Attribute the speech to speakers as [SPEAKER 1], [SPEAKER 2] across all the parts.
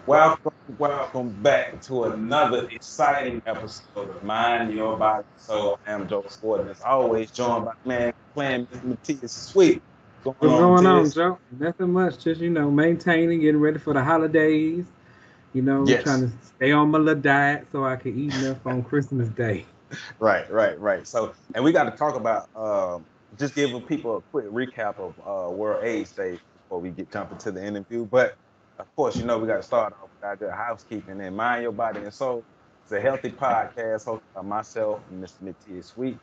[SPEAKER 1] Welcome back to another exciting episode of Mind Your Body. So I am Joe Sport, and as always, joined by man playing Mr. Matthias Sweet. What's going
[SPEAKER 2] What's
[SPEAKER 1] on,
[SPEAKER 2] going on,
[SPEAKER 1] Matthias?
[SPEAKER 2] Joe? Nothing much. Just maintaining, getting ready for the holidays. Trying
[SPEAKER 1] Yes.
[SPEAKER 2] to stay on my little diet so I can eat enough on Christmas Day.
[SPEAKER 1] Right. So, and we got to talk about just giving people a quick recap of World AIDS Day before we get jump into the interview. But of course, we got to start off with our good housekeeping and Mind Your Body and Soul. It's a healthy podcast hosted by myself and Mr. Matthias Sweet.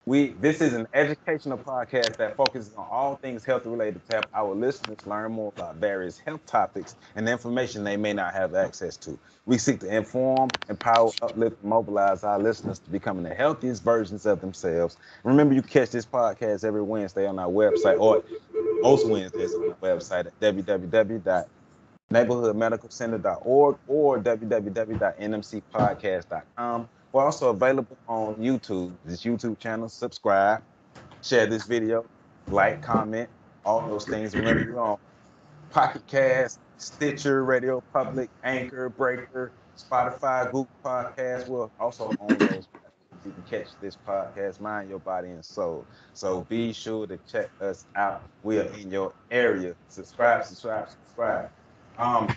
[SPEAKER 1] This is an educational podcast that focuses on all things health related to help our listeners learn more about various health topics and information they may not have access to. We seek to inform, empower, uplift, and mobilize our listeners to becoming the healthiest versions of themselves. Remember, you catch this podcast every Wednesday on our website, or most Wednesdays on our website at www.neighborhoodmedicalcenter.org or www.nmcpodcast.com. We're also available on YouTube, this YouTube channel. Subscribe, share this video, like, comment, all those things. Remember, we're on Pocket Cast, Stitcher, Radio Public, Anchor, Breaker, Spotify, Google Podcasts. We're also on those platforms. You can catch this podcast, Mind Your Body and Soul. So be sure to check us out. We are in your area. Subscribe. Um,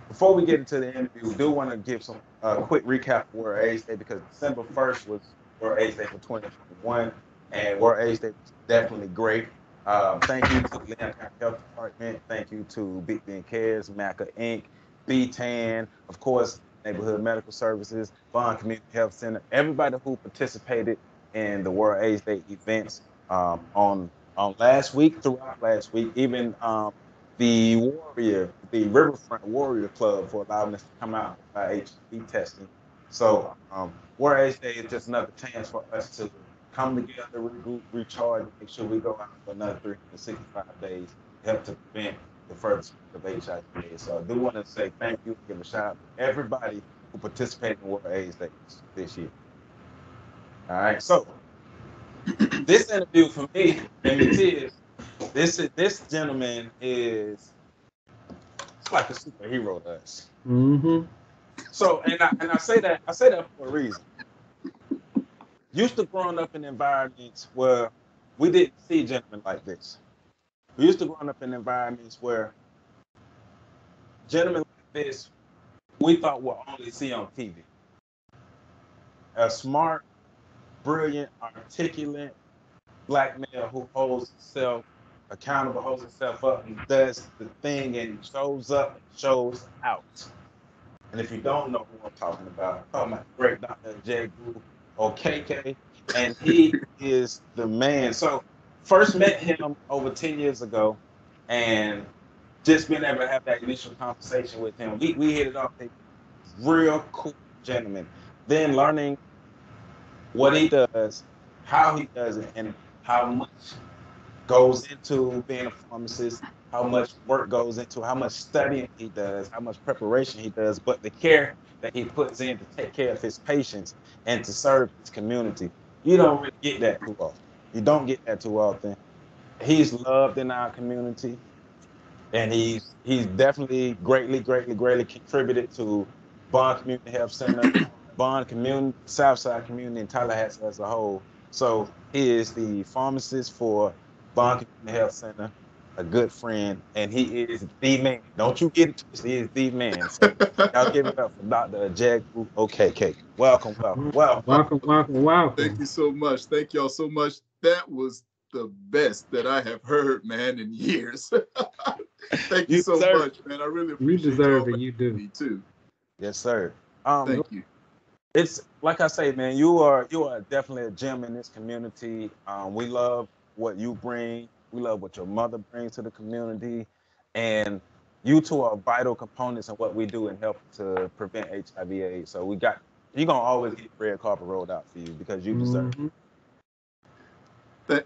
[SPEAKER 1] Before we get into the interview, we do want to give some quick recap of World AIDS Day because December 1st was World AIDS Day for 2021, and World AIDS Day was definitely great. Thank you to the Leon County Health Department. Thank you to Big Ben Cares, MACA Inc., BTAN, of course, Neighborhood Medical Services, Bond Community Health Center, everybody who participated in the World AIDS Day events on last week, throughout last week, even the Riverfront Warrior Club for allowing us to come out with our HIV testing. So, World AIDS Day is just another chance for us to come together, regroup, recharge, and make sure we go out for another 365 days to help to prevent the further spread of HIV/AIDS. So, I do want to say thank you, give a shout out to everybody who participated in World AIDS Day this year. All right, so this interview for me and Matthias, this gentleman is it's like a superhero to us.
[SPEAKER 2] Mm-hmm.
[SPEAKER 1] So, and I say that for a reason. Used to growing up in environments where we didn't see gentlemen like this. We used to growing up in environments where gentlemen like this we thought we'll only see on TV. A smart, brilliant, articulate black male who holds himself accountable, holds himself up, and does the thing and shows up and shows out. And if you don't know who I'm talking about the great Dr. Ajegbu Okeke, and he is the man. So first met him over 10 years ago, and just being able to have that initial conversation with him, we hit it off. A real cool gentleman. Then learning what he does, how he does it, and how much goes into being a pharmacist, how much work goes into, how much studying he does, how much preparation he does, but the care that he puts in to take care of his patients and to serve his community. You don't really get that too often. You don't get that too often. He's loved in our community, and he's definitely greatly contributed to Bond Community Health Center, Bond Community, Southside Community, and Tallahassee as a whole. So he is the pharmacist for Bond Community Health Center, a good friend, and he is the man. Don't you get it twisted. He is the man. So y'all give it up for Dr. Ajegbu Okeke. Welcome.
[SPEAKER 2] Welcome.
[SPEAKER 3] Thank you so much. Thank y'all so much. That was the best that I have heard, man, in years. Thank you
[SPEAKER 1] You
[SPEAKER 3] so
[SPEAKER 1] deserve it.
[SPEAKER 3] much, man. I really
[SPEAKER 2] You
[SPEAKER 3] appreciate y'all
[SPEAKER 2] deserve it.
[SPEAKER 3] for
[SPEAKER 2] You
[SPEAKER 3] having
[SPEAKER 2] do.
[SPEAKER 3] me too.
[SPEAKER 1] Yes, sir.
[SPEAKER 3] Thank you.
[SPEAKER 1] It's like I say, man, you are definitely a gem in this community. We love what you bring. We love what your mother brings to the community, and you two are vital components in what we do and help to prevent HIV/AIDS. So you're gonna always get red carpet rolled out for you because you deserve it.
[SPEAKER 2] Mm-hmm.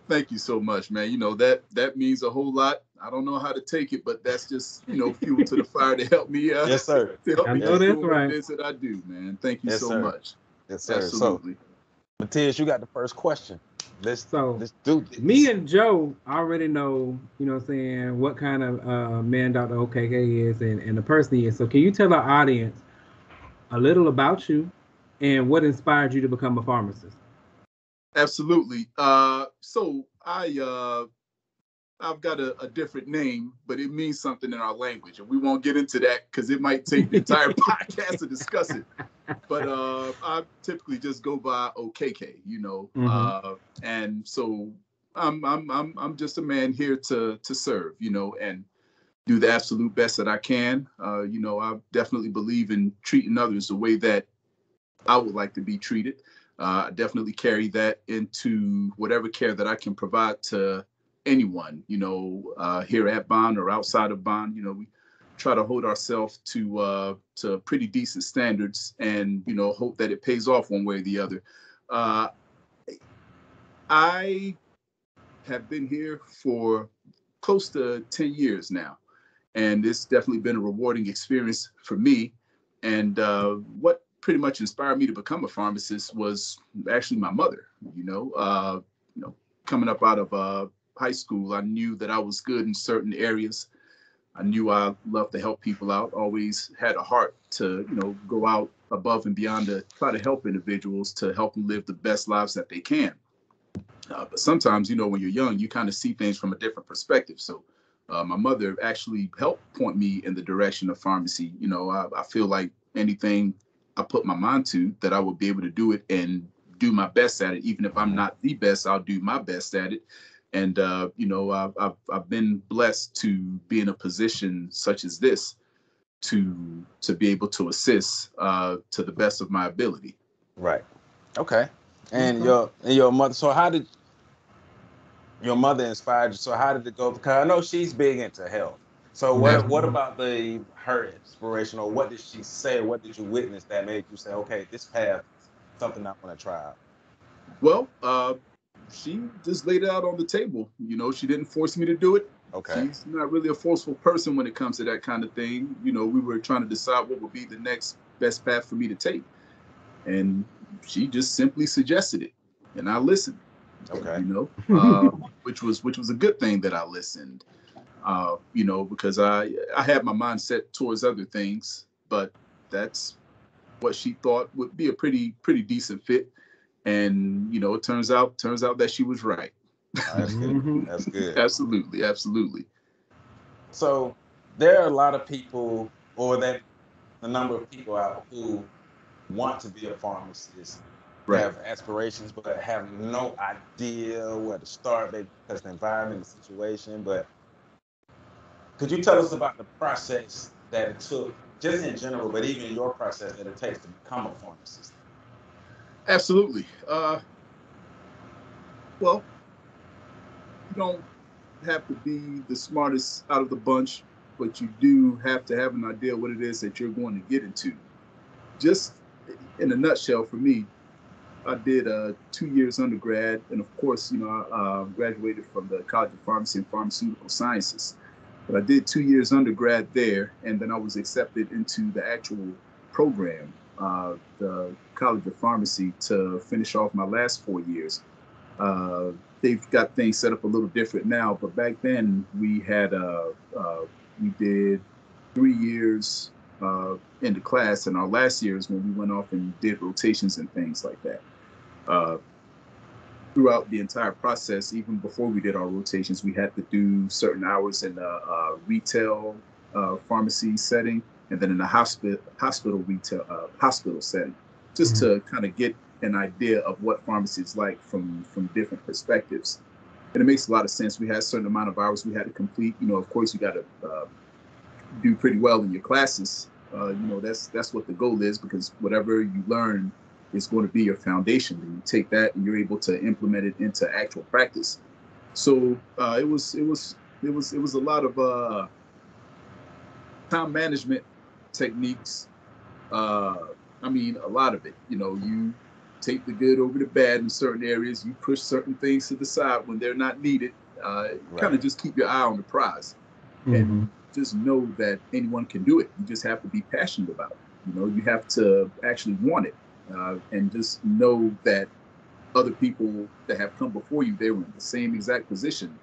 [SPEAKER 3] Thank you so much, man. That means a whole lot. I don't know how to take it, but that's just fuel to the fire to help me
[SPEAKER 1] Yes, sir.
[SPEAKER 3] to help
[SPEAKER 2] I
[SPEAKER 3] me
[SPEAKER 2] know
[SPEAKER 1] Yes,
[SPEAKER 3] keep
[SPEAKER 2] that's
[SPEAKER 3] doing what it
[SPEAKER 2] right.
[SPEAKER 3] is that I do, man. Thank you
[SPEAKER 1] yes,
[SPEAKER 3] so
[SPEAKER 1] sir.
[SPEAKER 3] much.
[SPEAKER 1] Yes, sir. So,
[SPEAKER 3] Absolutely.
[SPEAKER 1] Matthias, you got the first question. let's
[SPEAKER 2] So
[SPEAKER 1] do this.
[SPEAKER 2] me and Joe already know, you know what I'm saying, what kind of man Dr. Okeke is and the person he is. So can you tell our audience a little about you and what inspired you to become a pharmacist?
[SPEAKER 3] Absolutely. So I've got a different name, but it means something in our language, and we won't get into that because it might take the entire podcast to discuss it. But I typically just go by Okeke, you know, and so I'm just a man here to serve, you know, and do the absolute best that I can. You know, I definitely believe in treating others the way that I would like to be treated. I definitely carry that into whatever care that I can provide to anyone, you know, here at Bond or outside of Bond. You know, we try to hold ourselves to pretty decent standards, and you know, hope that it pays off one way or the other. Uh, I have been here for close to 10 years now, and it's definitely been a rewarding experience for me. And what pretty much inspired me to become a pharmacist was actually my mother. You know, coming up out of high school, I knew that I was good in certain areas. I knew I loved to help people out. Always had a heart to, you know, go out above and beyond to try to help individuals to help them live the best lives that they can. But sometimes, you know, when you're young, you kind of see things from a different perspective. So my mother actually helped point me in the direction of pharmacy. You know, I feel like anything I put my mind to, that I will be able to do it and do my best at it. Even if I'm not the best, I'll do my best at it. And you know, I've been blessed to be in a position such as this to be able to assist to the best of my ability.
[SPEAKER 1] Right. Okay. And your mother. So how did your mother inspire you? So how did it go? Because I know she's big into health. So what about her inspiration, or what did she say? What did you witness that made you say, okay, this path is something I want to try out?
[SPEAKER 3] Well, she just laid it out on the table. You know, she didn't force me to do it.
[SPEAKER 1] Okay.
[SPEAKER 3] She's not really a forceful person when it comes to that kind of thing. You know, we were trying to decide what would be the next best path for me to take, and she just simply suggested it, and I listened.
[SPEAKER 1] Okay.
[SPEAKER 3] You know, which was a good thing that I listened. You know, because I had my mind set towards other things, but that's what she thought would be a pretty decent fit. And you know, it turns out that she was right.
[SPEAKER 1] Oh, that's good. That's good.
[SPEAKER 3] Absolutely.
[SPEAKER 1] So there are a lot of people, or that the number of people out who want to be a pharmacist,
[SPEAKER 3] Right.
[SPEAKER 1] have aspirations, but have no idea where to start, maybe because of the environment, the situation. But could you tell us about the process that it took, just in general, but even your process that it takes to become a pharmacist?
[SPEAKER 3] Absolutely. Well, you don't have to be the smartest out of the bunch, but you do have to have an idea what it is that you're going to get into. Just in a nutshell, for me, I did 2 years undergrad, and of course, you know, I graduated from the College of Pharmacy and Pharmaceutical Sciences. But I did 2 years undergrad there, and then I was accepted into the actual program, the College of Pharmacy, to finish off my last 4 years. They've got things set up a little different now, but back then we had we did 3 years into class, and our last years when we went off and did rotations and things like that. Throughout the entire process, even before we did our rotations, we had to do certain hours in a retail pharmacy setting, and then in a hospital retail hospital setting, just to kind of get an idea of what pharmacy is like from different perspectives. And it makes a lot of sense. We had a certain amount of hours we had to complete. You know, of course, you got to do pretty well in your classes. You know, that's what the goal is, because whatever you learn is going to be your foundation. And you take that and you're able to implement it into actual practice. So it was a lot of time management techniques. I mean, a lot of it. You know, you take the good over the bad in certain areas. You push certain things to the side when they're not needed. Kind of just keep your eye on the prize, and just know that anyone can do it. You just have to be passionate about it. You know, you have to actually want it, and just know that other people that have come before you, they were in the same exact position.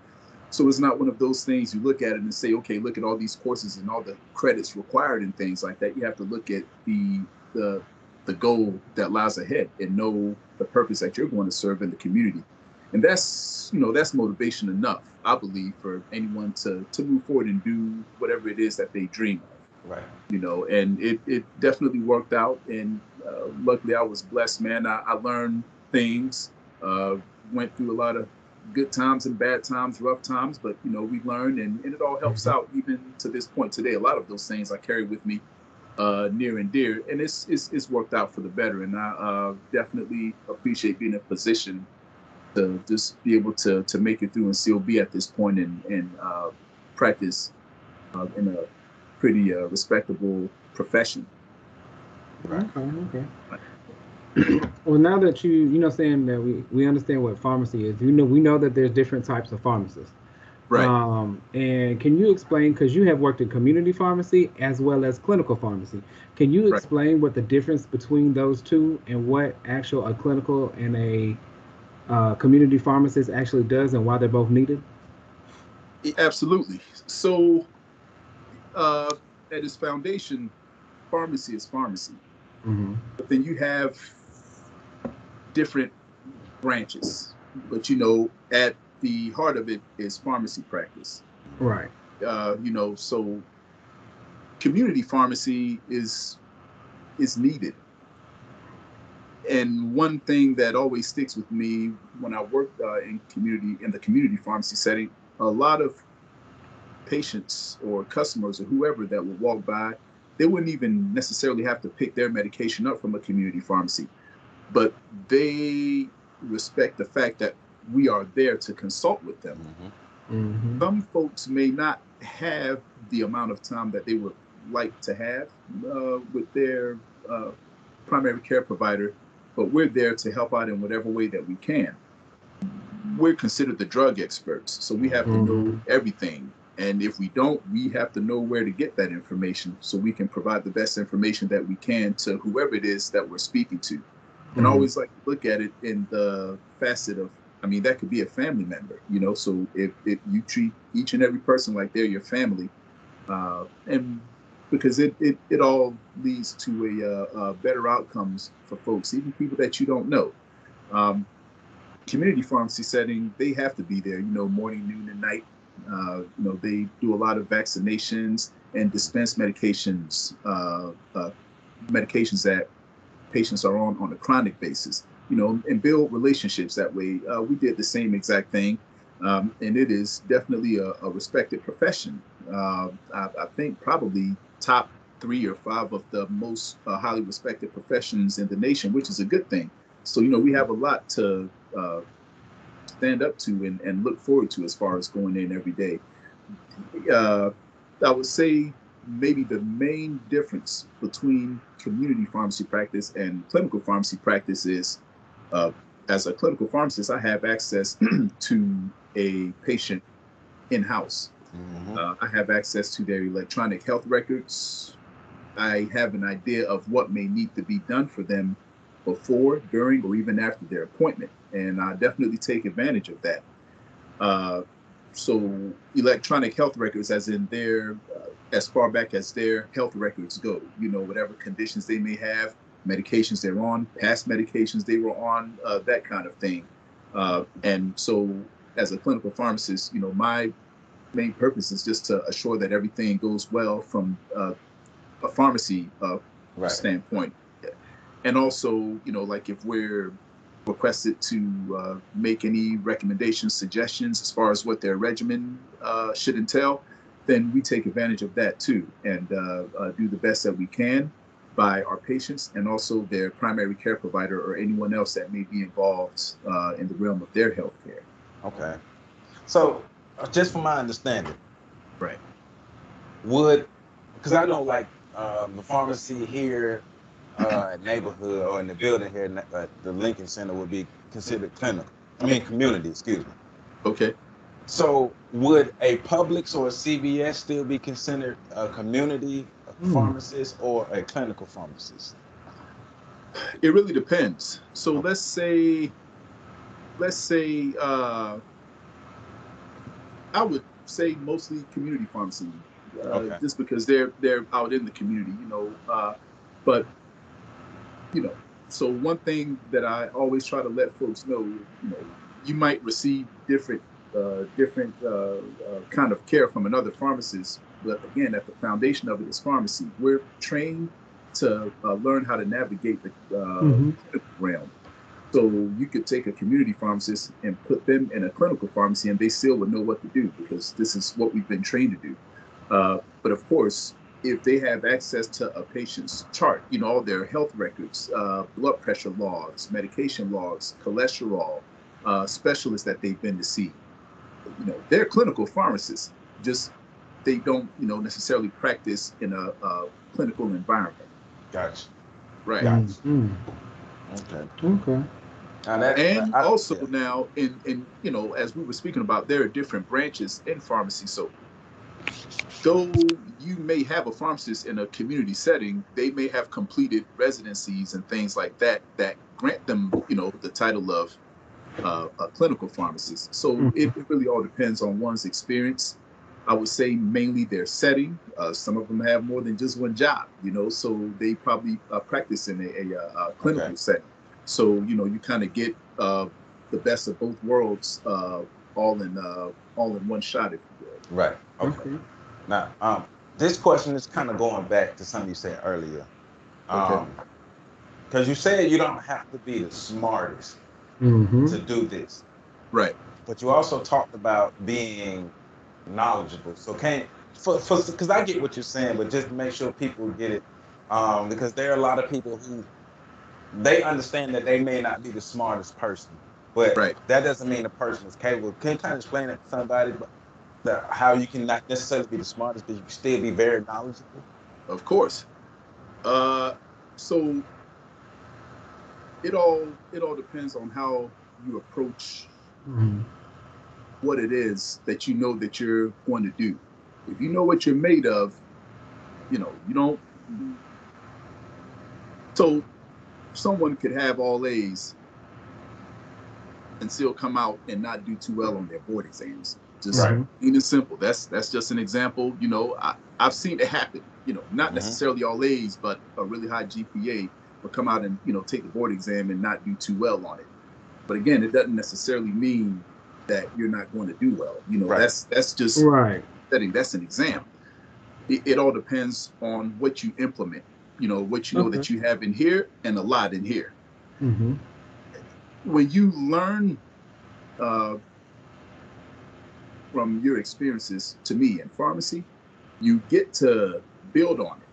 [SPEAKER 3] So it's not one of those things you look at it and say, okay, look at all these courses and all the credits required and things like that. You have to look at the goal that lies ahead and know the purpose that you're going to serve in the community. And that's, that's motivation enough, I believe, for anyone to move forward and do whatever it is that they dream of.
[SPEAKER 1] Right.
[SPEAKER 3] And it definitely worked out. And luckily I was blessed, man. I learned things, went through a lot of good times and bad times, rough times, but we learned, and it all helps out even to this point today. A lot of those things I carry with me near and dear, and it's worked out for the better. And I definitely appreciate being in a position to just be able to make it through and still be at this point and practice in a pretty respectable profession.
[SPEAKER 2] Right. Okay. Well, now that saying that we understand what pharmacy is, we know that there's different types of pharmacists.
[SPEAKER 3] Right.
[SPEAKER 2] And can you explain, because you have worked in community pharmacy as well as clinical pharmacy, can you explain what the difference between those two and what a clinical and a community pharmacist actually does and why they're both needed?
[SPEAKER 3] Absolutely. So at its foundation, pharmacy is pharmacy. Mm-hmm. But then you have different branches, but at the heart of it is pharmacy practice.
[SPEAKER 2] Right.
[SPEAKER 3] So community pharmacy is needed. And one thing that always sticks with me when I worked in the community pharmacy setting, a lot of patients or customers or whoever that would walk by, they wouldn't even necessarily have to pick their medication up from a community pharmacy, but they respect the fact that we are there to consult with them. Mm-hmm. Mm-hmm. Some folks may not have the amount of time that they would like to have with their primary care provider, but we're there to help out in whatever way that we can. We're considered the drug experts, so we have to know everything. And if we don't, we have to know where to get that information so we can provide the best information that we can to whoever it is that we're speaking to. And I always like to look at it in the facet of, that could be a family member, so if you treat each and every person like they're your family, and because it all leads to a better outcomes for folks, even people that you don't know. Community pharmacy setting, they have to be there, morning, noon, and night. They do a lot of vaccinations and dispense medications that patients are on a chronic basis, and build relationships that way. We did the same exact thing, and it is definitely a respected profession. I think probably top 3 or 5 of the most highly respected professions in the nation, which is a good thing. So, we have a lot to stand up to and look forward to as far as going in every day. I would say maybe the main difference between community pharmacy practice and clinical pharmacy practice is, as a clinical pharmacist, I have access to a patient in-house. Mm-hmm. I have access to their electronic health records. I have an idea of what may need to be done for them before, during, or even after their appointment. And I definitely take advantage of that. So electronic health records, as in their, as far back as their health records go, whatever conditions they may have, medications they're on, past medications they were on, that kind of thing. And so as a clinical pharmacist, my main purpose is just to assure that everything goes well from a pharmacy standpoint. And also, like if we're requested to make any recommendations, suggestions as far as what their regimen should entail, then we take advantage of that too and do the best that we can by our patients and also their primary care provider or anyone else that may be involved in the realm of their health care.
[SPEAKER 1] Okay. So just from my understanding,
[SPEAKER 3] right?
[SPEAKER 1] Because I know the pharmacy here neighborhood or in the building here at the Lincoln Center would be considered community, excuse me.
[SPEAKER 3] Okay.
[SPEAKER 1] So would a Publix or a CVS still be considered a community pharmacist or a clinical pharmacist?
[SPEAKER 3] It really depends. So let's say let's say, I would say mostly community pharmacy,
[SPEAKER 1] Okay.
[SPEAKER 3] just because they're out in the community, but you know, so one thing that I always try to let folks know, you might receive different kind of care from another pharmacist, but again, at the foundation of it is pharmacy. We're trained to learn how to navigate the clinical realm. So you could take a community pharmacist and put them in a clinical pharmacy, and they still would know what to do because this is what we've been trained to do. But of course, if they have access to a patient's chart, all their health records, blood pressure logs, medication logs, cholesterol, specialists that they've been to see, they're clinical pharmacists. Just they don't, necessarily practice in a clinical environment.
[SPEAKER 1] Gotcha.
[SPEAKER 3] Right.
[SPEAKER 1] Gotcha.
[SPEAKER 2] Okay.
[SPEAKER 3] And also now in as we were speaking about, there are different branches in pharmacy. So though you may have a pharmacist in a community setting, they may have completed residencies and things like that grant them, the title of a clinical pharmacist. So it really all depends on one's experience. I would say mainly their setting. Some of them have more than just one job, so they probably practice in a clinical setting. So, you kind of get the best of both worlds all in one shot, if you will.
[SPEAKER 1] Right. Okay. Now, this question is kind of going back to something you said earlier. Because you said you don't have to be the smartest to do this.
[SPEAKER 3] Right.
[SPEAKER 1] But you also talked about being knowledgeable. So because I get what you're saying, but just to make sure people get it, because there are a lot of people who they understand that they may not be the smartest person, but that doesn't mean the person is capable. Can you kind of explain it to somebody, how you can not necessarily be the smartest, but you can still be very knowledgeable?
[SPEAKER 3] Of course. So it all depends on how you approach what it is that that you're going to do. If you know what you're made of, you don't. So someone could have all A's and still come out and not do too well on their board exams. Just plain and simple. That's just an example. I've seen it happen. Not necessarily all A's, but a really high GPA will come out and take the board exam and not do too well on it. But again, it doesn't necessarily mean that you're not going to do well. That's just setting. That's an exam. It all depends on what you implement. What that you have in here and a lot in here. When you learn from your experiences, to me, in pharmacy, you get to build on it.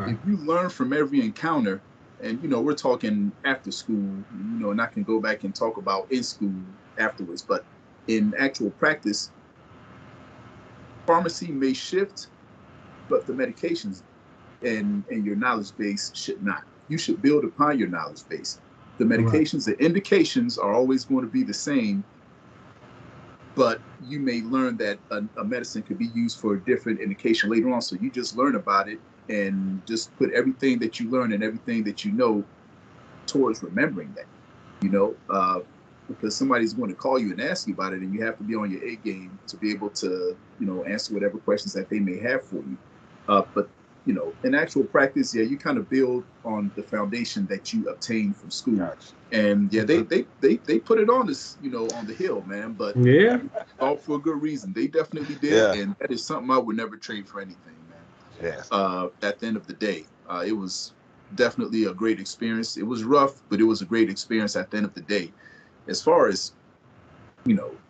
[SPEAKER 3] If you learn from every encounter, and we're talking after school, and I can go back and talk about in school afterwards, but in actual practice, pharmacy may shift, but the medications and your knowledge base should not. You should build upon your knowledge base. The medications, the indications are always going to be the same, but you may learn that a medicine could be used for a different indication later on. So you just learn about it and just put everything that you learn and everything that you know towards remembering that, because somebody's going to call you and ask you about it, and you have to be on your A game to be able to, answer whatever questions that they may have for you. But in actual practice, you kind of build on the foundation that you obtained from school.
[SPEAKER 1] Gotcha.
[SPEAKER 3] And they put it on us, on the hill, man. But all for a good reason. They definitely did. Yeah. And that is something I would never trade for anything, man.
[SPEAKER 1] Yeah.
[SPEAKER 3] At the end of the day, it was definitely a great experience. It was rough, but it was a great experience at the end of the day. As far as,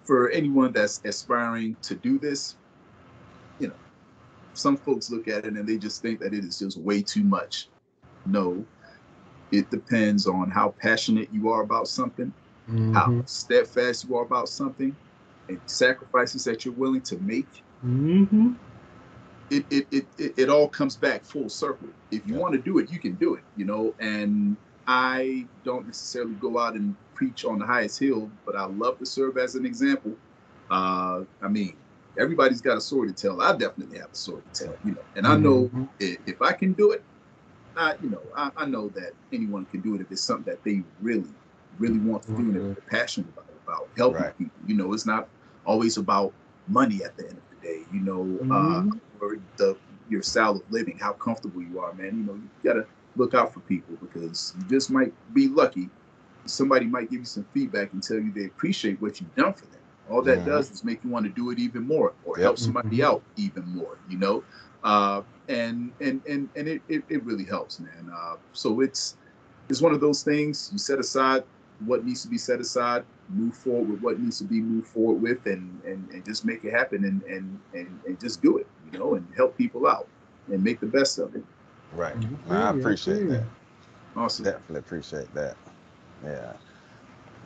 [SPEAKER 3] for anyone that's aspiring to do this, some folks look at it and they just think that it is just way too much. No, it depends on how passionate you are about something, how steadfast you are about something, and sacrifices that you're willing to make. It all comes back full circle. If you want to do it, you can do it, and I don't necessarily go out and preach on the highest hill, but I love to serve as an example. Everybody's got a story to tell. I definitely have a story to tell, and I know if I can do it, I know that anyone can do it if it's something that they really, really want to do and they're passionate about helping people. You know, it's not always about money at the end of the day, you know, or your style of living, how comfortable you are, man. You know, you gotta look out for people because you just might be lucky. Somebody might give you some feedback and tell you they appreciate what you've done for them. All that does is make you want to do it even more or help somebody out even more, you know? And it really helps, man. So it's one of those things. You set aside what needs to be set aside, move forward with what needs to be moved forward with, and just make it happen and just do it, you know, and help people out and make the best of it.
[SPEAKER 1] Right. I appreciate that.
[SPEAKER 3] Awesome.
[SPEAKER 1] Definitely appreciate that. Yeah.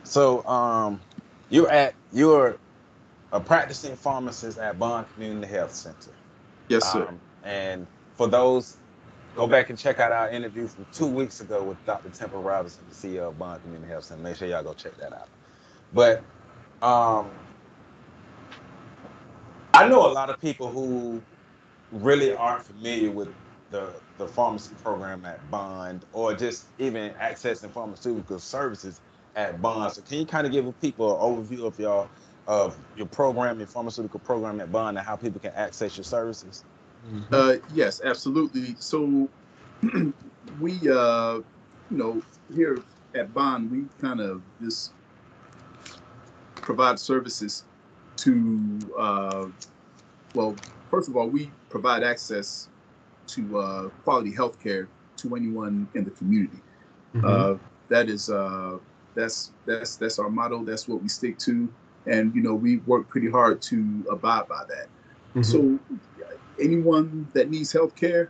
[SPEAKER 1] So you're a practicing pharmacist at Bond Community Health Center.
[SPEAKER 3] Yes, sir.
[SPEAKER 1] And for those, go back and check out our interview from 2 weeks ago with Dr. Temple Robinson, the CEO of Bond Community Health Center. Make sure y'all go check that out. But I know a lot of people who really aren't familiar with the pharmacy program at Bond, or just even accessing pharmaceutical services at Bond. So can you kind of give people an overview of your program, your pharmaceutical program at Bond, and how people can access your services?
[SPEAKER 3] Yes, absolutely. So we, you know, here at Bond, we kind of just provide services to, well, first of all, we provide access to quality healthcare to anyone in the community. That is, that's our motto. That's what we stick to, and you know, we work pretty hard to abide by that. So anyone that needs healthcare,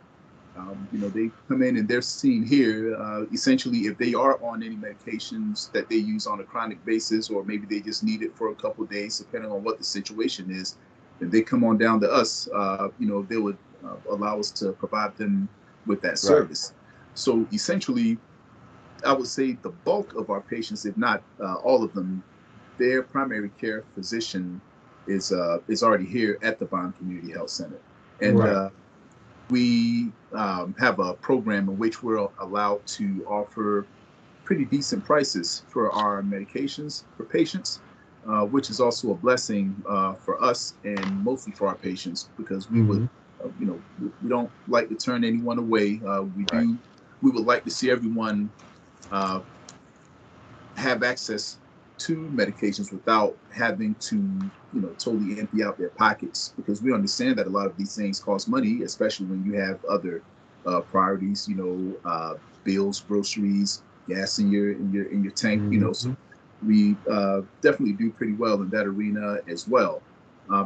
[SPEAKER 3] you know, they come in and they're seen here. Essentially, if they are on any medications that they use on a chronic basis, or maybe they just need it for a couple of days, depending on what the situation is, if they come on down to us, you know, they would allow us to provide them with that service. So essentially, I would say the bulk of our patients, if not all of them, their primary care physician is already here at the Bond Community Health Center. And we have a program in which we're allowed to offer pretty decent prices for our medications for patients, which is also a blessing for us and mostly for our patients, because we would, you know, we don't like to turn anyone away. We would like to see everyone have access to medications without having to, you know, totally empty out their pockets, because we understand that a lot of these things cost money, especially when you have other priorities, you know, bills, groceries, gas in your tank, you know. So we definitely do pretty well in that arena as well.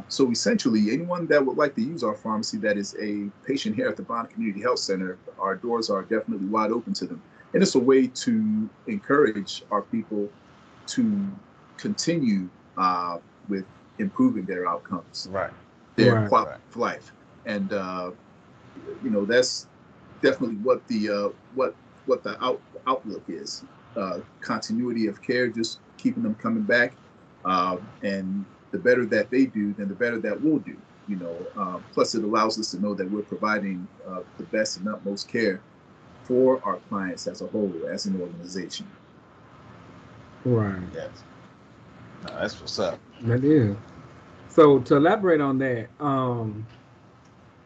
[SPEAKER 3] So essentially, anyone that would like to use our pharmacy that is a patient here at the Bond Community Health Center, our doors are definitely wide open to them. And it's a way to encourage our people to continue with improving their outcomes, their quality of life. And, you know, that's definitely what the outlook is. Continuity of care, just keeping them coming back. And the better that they do, then the better that we'll do, you know. Plus, it allows us to know that we're providing the best and utmost care for our clients as a whole, as an organization.
[SPEAKER 1] Yes. No, that's what's up.
[SPEAKER 2] That is. So to elaborate on that,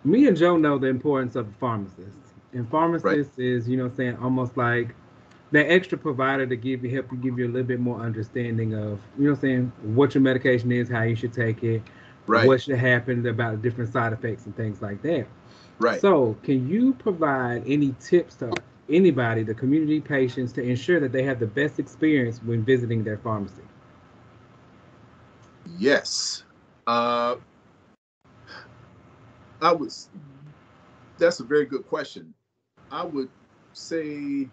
[SPEAKER 2] me and Joe know the importance of a pharmacist. And pharmacist is, you know, saying almost like that extra provider to help you give you a little bit more understanding of, you know, saying what your medication is, how you should take it, what should happen about different side effects and things like that. So can you provide any tips to anybody, the community patients, to ensure that they have the best experience when visiting their pharmacy?
[SPEAKER 3] Yes. That's a very good question. I would say,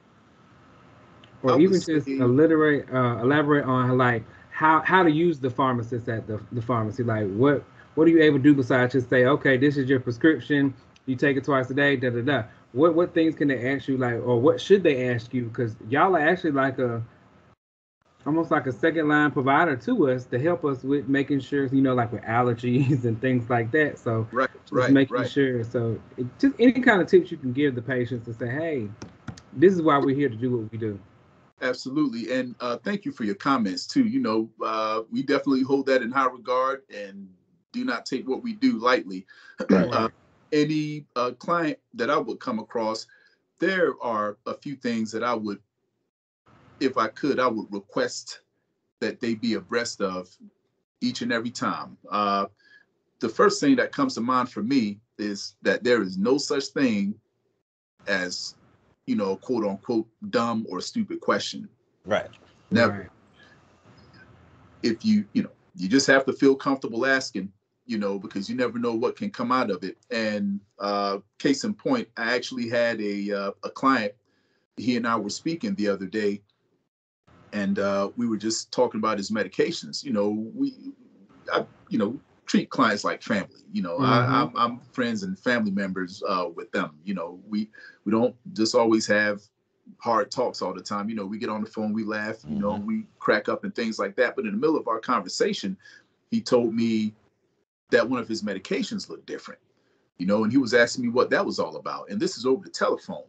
[SPEAKER 2] or even just elaborate on like how to use the pharmacist at the pharmacy. Like what are you able to do besides just say, okay, this is your prescription, you take it twice a day, da da da. What things can they ask you, like, or what should they ask you? Because y'all are actually like almost like a second line provider to us to help us with making sure, you know, like with allergies and things like that. So just making sure. So just any kind of tips you can give the patients to say, hey, this is why we're here to do what we do.
[SPEAKER 3] Absolutely. And thank you for your comments too. We definitely hold that in high regard and do not take what we do lightly.
[SPEAKER 1] Right.
[SPEAKER 3] Any client that I would come across, there are a few things that I would, if I could, I would request that they be abreast of each and every time. The first thing that comes to mind for me is that there is no such thing as, quote unquote, dumb or stupid question.
[SPEAKER 1] Right.
[SPEAKER 3] Never.
[SPEAKER 2] Right.
[SPEAKER 3] If you just have to feel comfortable asking, because you never know what can come out of it. And case in point, I actually had a client. He and I were speaking the other day, and we were just talking about his medications. I treat clients like family. I'm friends and family members with them. We don't just always have hard talks all the time. We get on the phone, we laugh, we crack up and things like that. But in the middle of our conversation, he told me that one of his medications looked different, and he was asking me what that was all about. And this is over the telephone.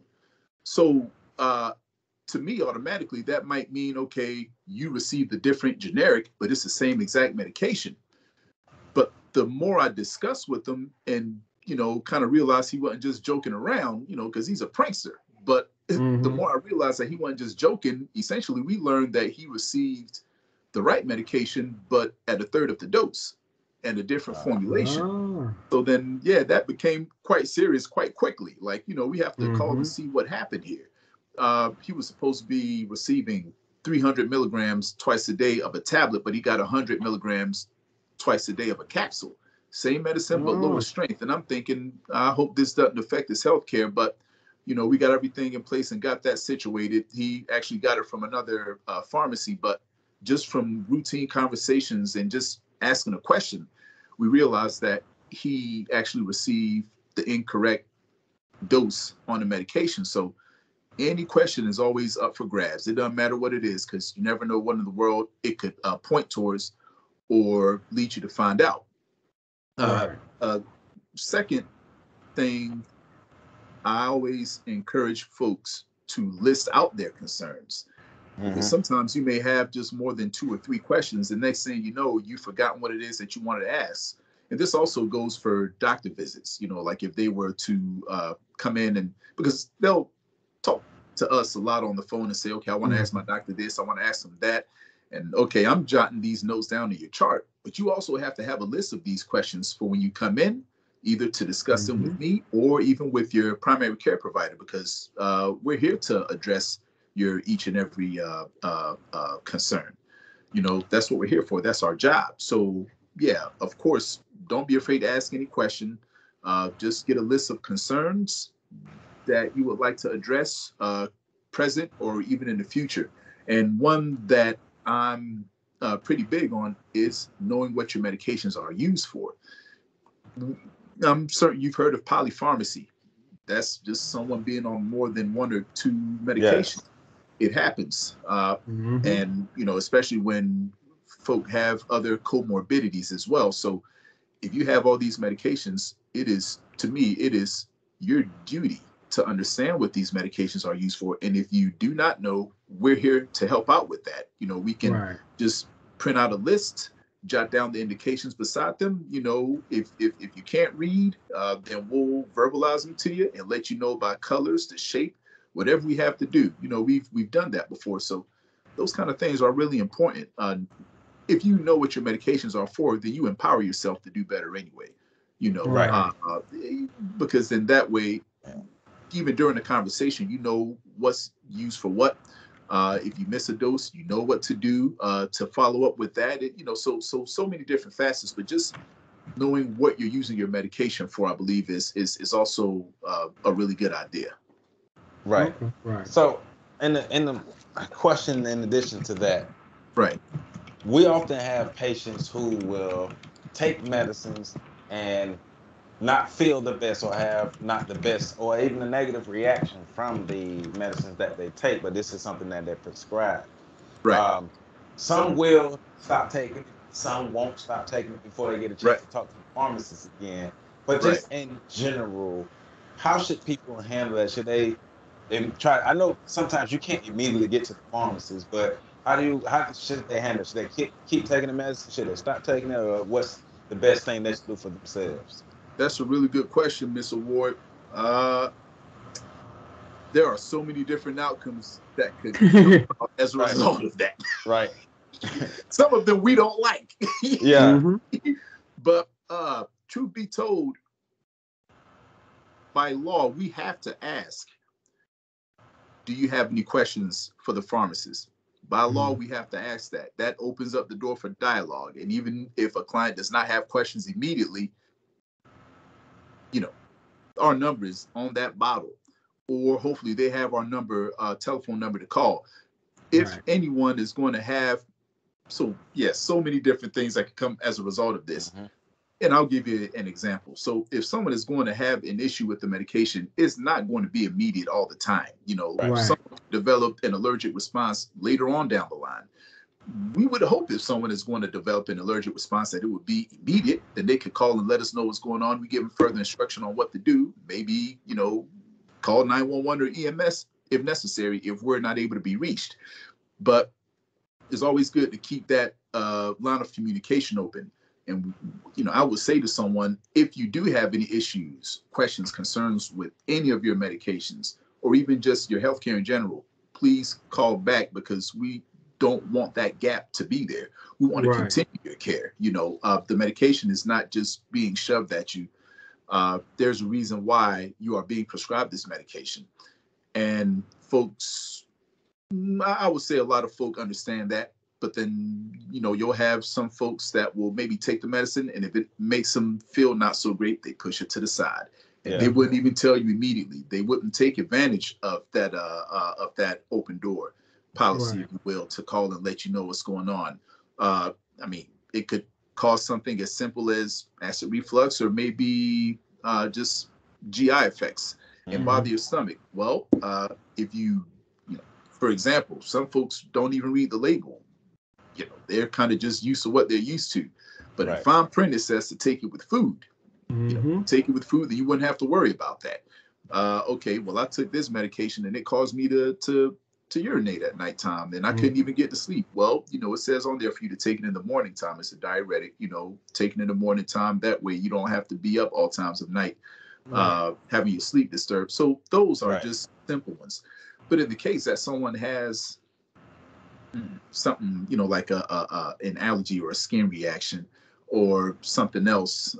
[SPEAKER 3] So to me, automatically, that might mean, okay, you received a different generic, but it's the same exact medication. But the more I discussed with him and, kind of realized he wasn't just joking around, because he's a prankster. But the more I realized that he wasn't just joking, essentially, we learned that he received the right medication, but at a third of the dose and a different formulation. So then, that became quite serious quite quickly. Like, we have to call and see what happened here. He was supposed to be receiving 300 milligrams twice a day of a tablet, but he got 100 milligrams twice a day of a capsule. Same medicine, but lower strength. And I'm thinking, I hope this doesn't affect his health care. But, we got everything in place and got that situated. He actually got it from another pharmacy. But just from routine conversations and just asking a question, we realized that he actually received the incorrect dose on the medication. So any question is always up for grabs. It doesn't matter what it is, because you never know what in the world it could point towards or lead you to find out. Second thing, I always encourage folks to list out their concerns. Because sometimes you may have just more than 2 or 3 questions. The next thing you know, you've forgotten what it is that you wanted to ask. And this also goes for doctor visits, like if they were to come in, and because they'll talk to us a lot on the phone and say, okay, I want to ask my doctor this, I want to ask them that. And okay, I'm jotting these notes down in your chart, but you also have to have a list of these questions for when you come in, either to discuss them with me or even with your primary care provider, because we're here to address your each and every concern. That's what we're here for. That's our job. So of course, don't be afraid to ask any question. Just get a list of concerns that you would like to address, present or even in the future. And one that I'm pretty big on is knowing what your medications are used for. I'm certain you've heard of polypharmacy. That's just someone being on more than 1 or 2 medications. Yes. It happens. And, especially when folk have other comorbidities as well. So if you have all these medications, it is your duty to understand what these medications are used for. And if you do not know, we're here to help out with that. We can just print out a list, jot down the indications beside them. If you can't read, then we'll verbalize them to you and let you know by colors, the shape, whatever we have to do. We've done that before. So those kind of things are really important. If you know what your medications are for, then you empower yourself to do better anyway. Because then that way, even during the conversation, you know what's used for what. If you miss a dose, you know what to do to follow up with that. So many different facets. But just knowing what you're using your medication for, I believe, is also a really good idea.
[SPEAKER 1] Right. So, and the question in addition to that, we often have patients who will take medicines and not feel the best or have not the best or even a negative reaction from the medicines that they take, but this is something that they're prescribed. Some will stop taking it, some won't stop taking it before they get a chance to talk to the pharmacist again. But just in general, how should people handle that? Should they and try. I know sometimes you can't immediately get to the pharmacist, but how should they handle it? Should they keep taking the medicine? Should they stop taking it, or what's the best thing they should do for themselves?
[SPEAKER 3] That's a really good question, Miss Award. There are so many different outcomes that could come about as a result of that.
[SPEAKER 1] Right.
[SPEAKER 3] Some of them we don't like.
[SPEAKER 1] Yeah.
[SPEAKER 3] But truth be told, by law, we have to ask, do you have any questions for the pharmacist? By law, we have to ask that. That opens up the door for dialogue. And even if a client does not have questions immediately, our number is on that bottle, or hopefully they have our number, telephone number to call. If anyone is going to have, so many different things that could come as a result of this. And I'll give you an example. So if someone is going to have an issue with the medication, it's not going to be immediate all the time. Someone developed an allergic response later on down the line. We would hope if someone is going to develop an allergic response that it would be immediate, then they could call and let us know what's going on. We give them further instruction on what to do. Maybe, call 911 or EMS if necessary, if we're not able to be reached. But it's always good to keep that line of communication open. And, I would say to someone, if you do have any issues, questions, concerns with any of your medications, or even just your healthcare in general, please call back, because we don't want that gap to be there. We want to continue your care. The medication is not just being shoved at you. There's a reason why you are being prescribed this medication. And folks, I would say a lot of folk understand that. But then, you'll have some folks that will maybe take the medicine, and if it makes them feel not so great, they push it to the side. And they wouldn't even tell you immediately. They wouldn't take advantage of that open door policy, if you will, to call and let you know what's going on. It could cause something as simple as acid reflux, or maybe just GI effects and bother your stomach. Well, if for example, some folks don't even read the label. They're kind of just used to what they're used to. But in fine print, it says to take it with food. Take it with food, then you wouldn't have to worry about that. Okay, well, I took this medication and it caused me to urinate at nighttime, and I couldn't even get to sleep. Well, it says on there for you to take it in the morning time. It's a diuretic, taking in the morning time. That way you don't have to be up all times of night, having your sleep disturbed. So those are just simple ones. But in the case that someone has something, like an allergy or a skin reaction or something else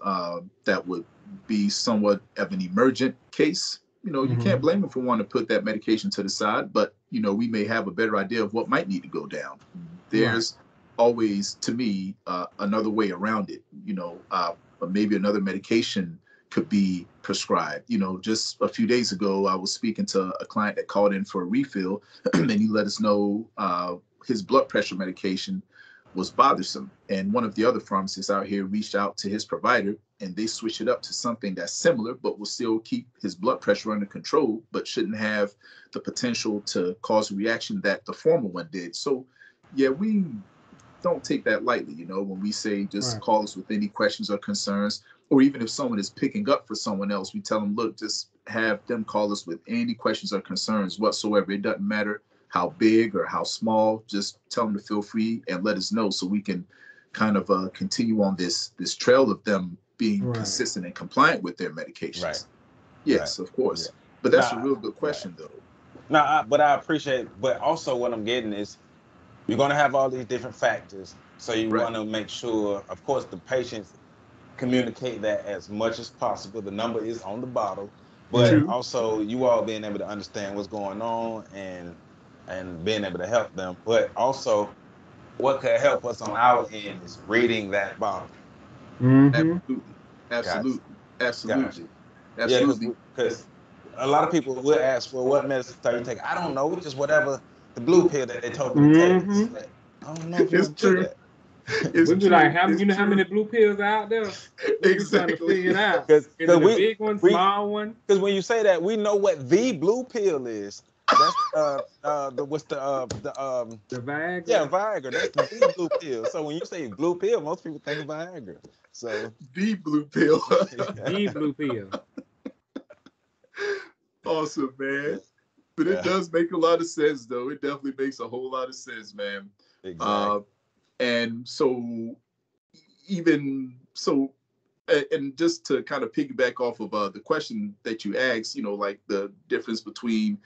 [SPEAKER 3] that would be somewhat of an emergent case, you can't blame them for wanting to put that medication to the side, but, we may have a better idea of what might need to go down. There's always, to me, another way around it, maybe another medication could be prescribed. Just a few days ago, I was speaking to a client that called in for a refill, and he let us know his blood pressure medication was bothersome. And one of the other pharmacists out here reached out to his provider, and they switched it up to something that's similar, but will still keep his blood pressure under control, but shouldn't have the potential to cause a reaction that the former one did. So, we don't take that lightly, when we say just call us with any questions or concerns, or even if someone is picking up for someone else, we tell them, look, just have them call us with any questions or concerns whatsoever. It doesn't matter how big or how small, just tell them to feel free and let us know, so we can kind of continue on this trail of them being consistent and compliant with their medications. Yes, of course. But that's a real good question, though.
[SPEAKER 1] But I appreciate, but also what I'm getting is, you're going to have all these different factors. So you want to make sure, of course, the patients communicate that as much as possible. The number is on the bottle, but also you all being able to understand what's going on and being able to help them. But also, what could help us on our end is reading that bottle.
[SPEAKER 3] Absolutely.
[SPEAKER 1] Yeah, because a lot of people will ask, well, what medicine are you taking? I don't know, just whatever the blue pill that they told me to take. Like, I don't know if you want to do that.
[SPEAKER 2] We'd be like, how many blue pills are out there? We're trying to figure it out. Is it a big one, small one?
[SPEAKER 1] Because when you say that, we know what the blue pill is. That's the
[SPEAKER 2] Viagra.
[SPEAKER 1] Yeah, Viagra. That's the blue pill. So when you say blue pill, most people think of Viagra. So
[SPEAKER 3] the blue pill.
[SPEAKER 2] The blue pill.
[SPEAKER 3] Awesome, man. But it does make a lot of sense, though. It definitely makes a whole lot of sense, man.
[SPEAKER 1] Exactly.
[SPEAKER 3] And so, even so, and just to kind of piggyback off of the question that you asked, like the difference between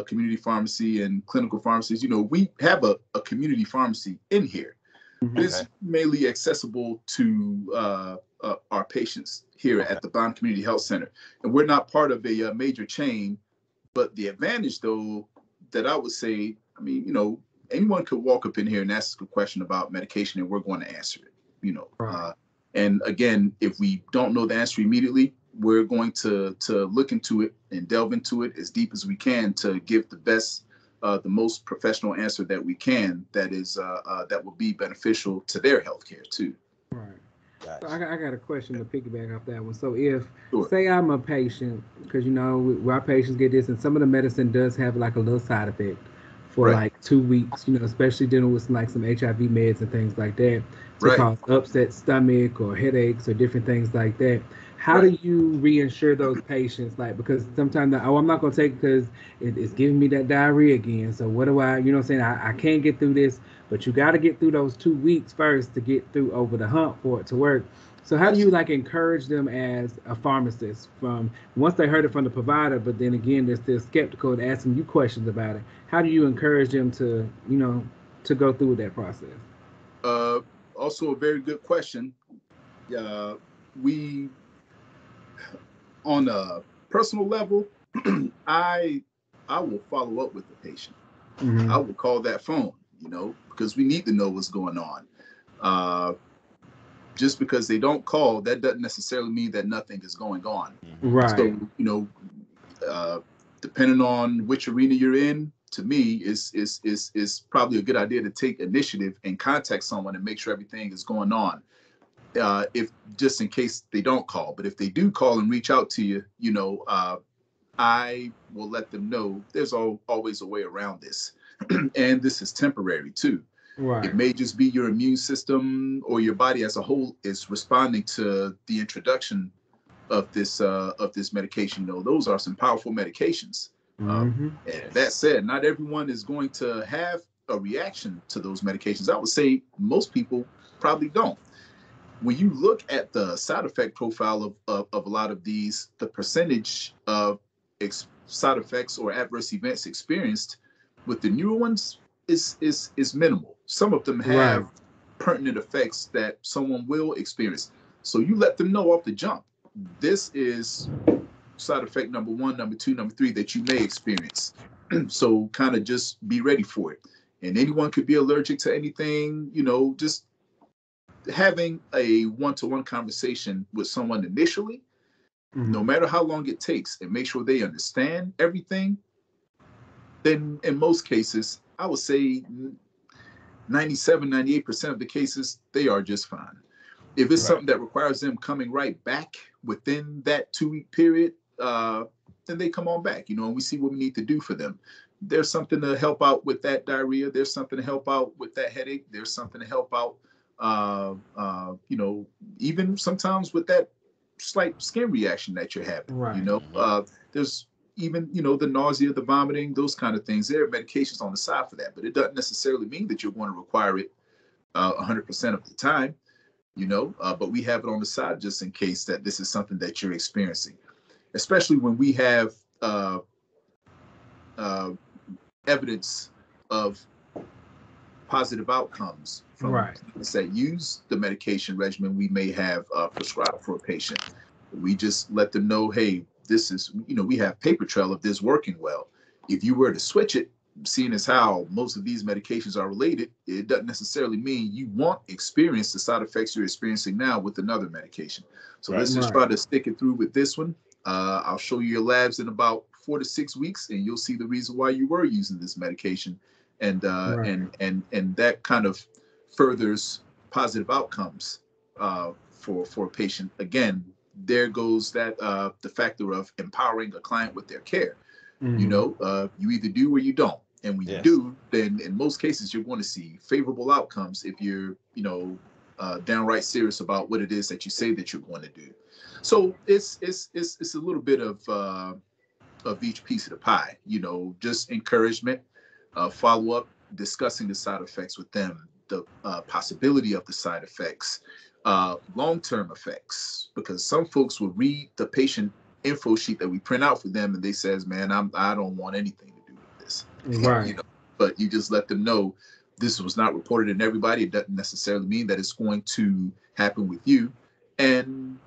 [SPEAKER 3] community pharmacy and clinical pharmacies, we have a community pharmacy in here.
[SPEAKER 2] Mhm.
[SPEAKER 3] It's mainly accessible to our patients here at the Bond Community Health Center. And we're not part of a major chain, but the advantage, though, that I would say, I mean, anyone could walk up in here and ask a question about medication and we're going to answer it,
[SPEAKER 2] Right.
[SPEAKER 3] And again, if we don't know the answer immediately, we're going to look into it and delve into it as deep as we can to give the best, the most professional answer that we can. That is that will be beneficial to their healthcare too.
[SPEAKER 2] Right. So
[SPEAKER 1] Gotcha.
[SPEAKER 2] I got a question to piggyback off that one. So if,
[SPEAKER 3] Sure.
[SPEAKER 2] say I'm a patient, because our patients get this, and some of the medicine does have like a little side effect for
[SPEAKER 3] Right.
[SPEAKER 2] like 2 weeks, especially dealing with like some HIV meds and things like that to
[SPEAKER 3] Right.
[SPEAKER 2] cause upset stomach or headaches or different things like that. How
[SPEAKER 3] Right.
[SPEAKER 2] do you reinsure those patients? Like, because sometimes, I'm not going to take it because it's giving me that diarrhea again. So what do I, what I'm saying? I can't get through this, but you got to get through those 2 weeks first to get through over the hump for it to work. So how do you
[SPEAKER 3] Absolutely.
[SPEAKER 2] like encourage them as a pharmacist from once they heard it from the provider, but then again they're still skeptical and asking you questions about it? How do you encourage them to, to go through that process?
[SPEAKER 3] Uh, Also, a very good question. We, on a personal level, I I will follow up with the patient.
[SPEAKER 2] Mm-hmm.
[SPEAKER 3] I will call that phone, because we need to know what's going on. Uh, just because they don't call, that doesn't necessarily mean that nothing is going on.
[SPEAKER 1] Mm-hmm.
[SPEAKER 3] So,
[SPEAKER 2] Right.
[SPEAKER 3] uh, depending on which arena you're in, to me, is probably a good idea to take initiative and contact someone and make sure everything is going on. If just in case they don't call, but if they do call and reach out to you, I will let them know there's always a way around this, and this is temporary too. It
[SPEAKER 2] Right.
[SPEAKER 3] may just be your immune system or your body as a whole is responding to the introduction of this medication. Those are some powerful medications.
[SPEAKER 2] Mm-hmm.
[SPEAKER 3] And that said, not everyone is going to have a reaction to those medications. I would say most people probably don't. When you look at the side effect profile of a lot of these, the percentage of side effects or adverse events experienced with the newer ones is minimal. Some of them
[SPEAKER 2] Right.
[SPEAKER 3] have pertinent effects that someone will experience. So you let them know off the jump. This is side effect number one, number two, number three that you may experience. So kind of just be ready for it. And anyone could be allergic to anything, just having a one-to-one conversation with someone initially, no
[SPEAKER 2] Mm-hmm.
[SPEAKER 3] matter how long it takes, and make sure they understand everything, then in most cases, I would say 97, 98% of the cases, they are just fine. If it's
[SPEAKER 1] Right.
[SPEAKER 3] something that requires them coming right back within that 2 week period, then they come on back, and we see what we need to do for them. There's something to help out with that diarrhea. There's something to help out with that headache. There's something to help out, even sometimes with that slight skin reaction that you're having.
[SPEAKER 2] Right.
[SPEAKER 1] Mm-hmm.
[SPEAKER 3] There's even the nausea, the vomiting, those kind of things. There are medications on the side for that, but it doesn't necessarily mean that you're going to require it 100% of the time. But we have it on the side just in case that this is something that you're experiencing, especially when we have uh, evidence of positive outcomes from
[SPEAKER 2] Right.
[SPEAKER 3] clients that use the medication regimen we may have prescribed for a patient. We just let them know, hey, this is, we have paper trail of this working well. If you were to switch it, seeing as how most of these medications are related, it doesn't necessarily mean you won't experience the side effects you're experiencing now with another medication. So
[SPEAKER 1] Right.
[SPEAKER 3] let's just
[SPEAKER 2] Right.
[SPEAKER 3] try to stick it through with this one. I'll show you your labs in about 4 to 6 weeks, and you'll see the reason why you were using this medication, and
[SPEAKER 2] Right.
[SPEAKER 3] and that kind of furthers positive outcomes for a patient. Again, there goes that the factor of empowering a client with their care.
[SPEAKER 2] Mm-hmm.
[SPEAKER 3] You either do or you don't. And when you
[SPEAKER 1] Yes.
[SPEAKER 3] do, then in most cases you're going to see favorable outcomes if you're, downright serious about what it is that you say that you're going to do. So it's a little bit of of each piece of the pie. Just encouragement, follow up, discussing the side effects with them, the possibility of the side effects, long-term effects, because some folks will read the patient info sheet that we print out for them and they says, man, I don't want anything to do with this.
[SPEAKER 2] Right.
[SPEAKER 3] But you just let them know this was not reported in everybody. It doesn't necessarily mean that it's going to happen with you. And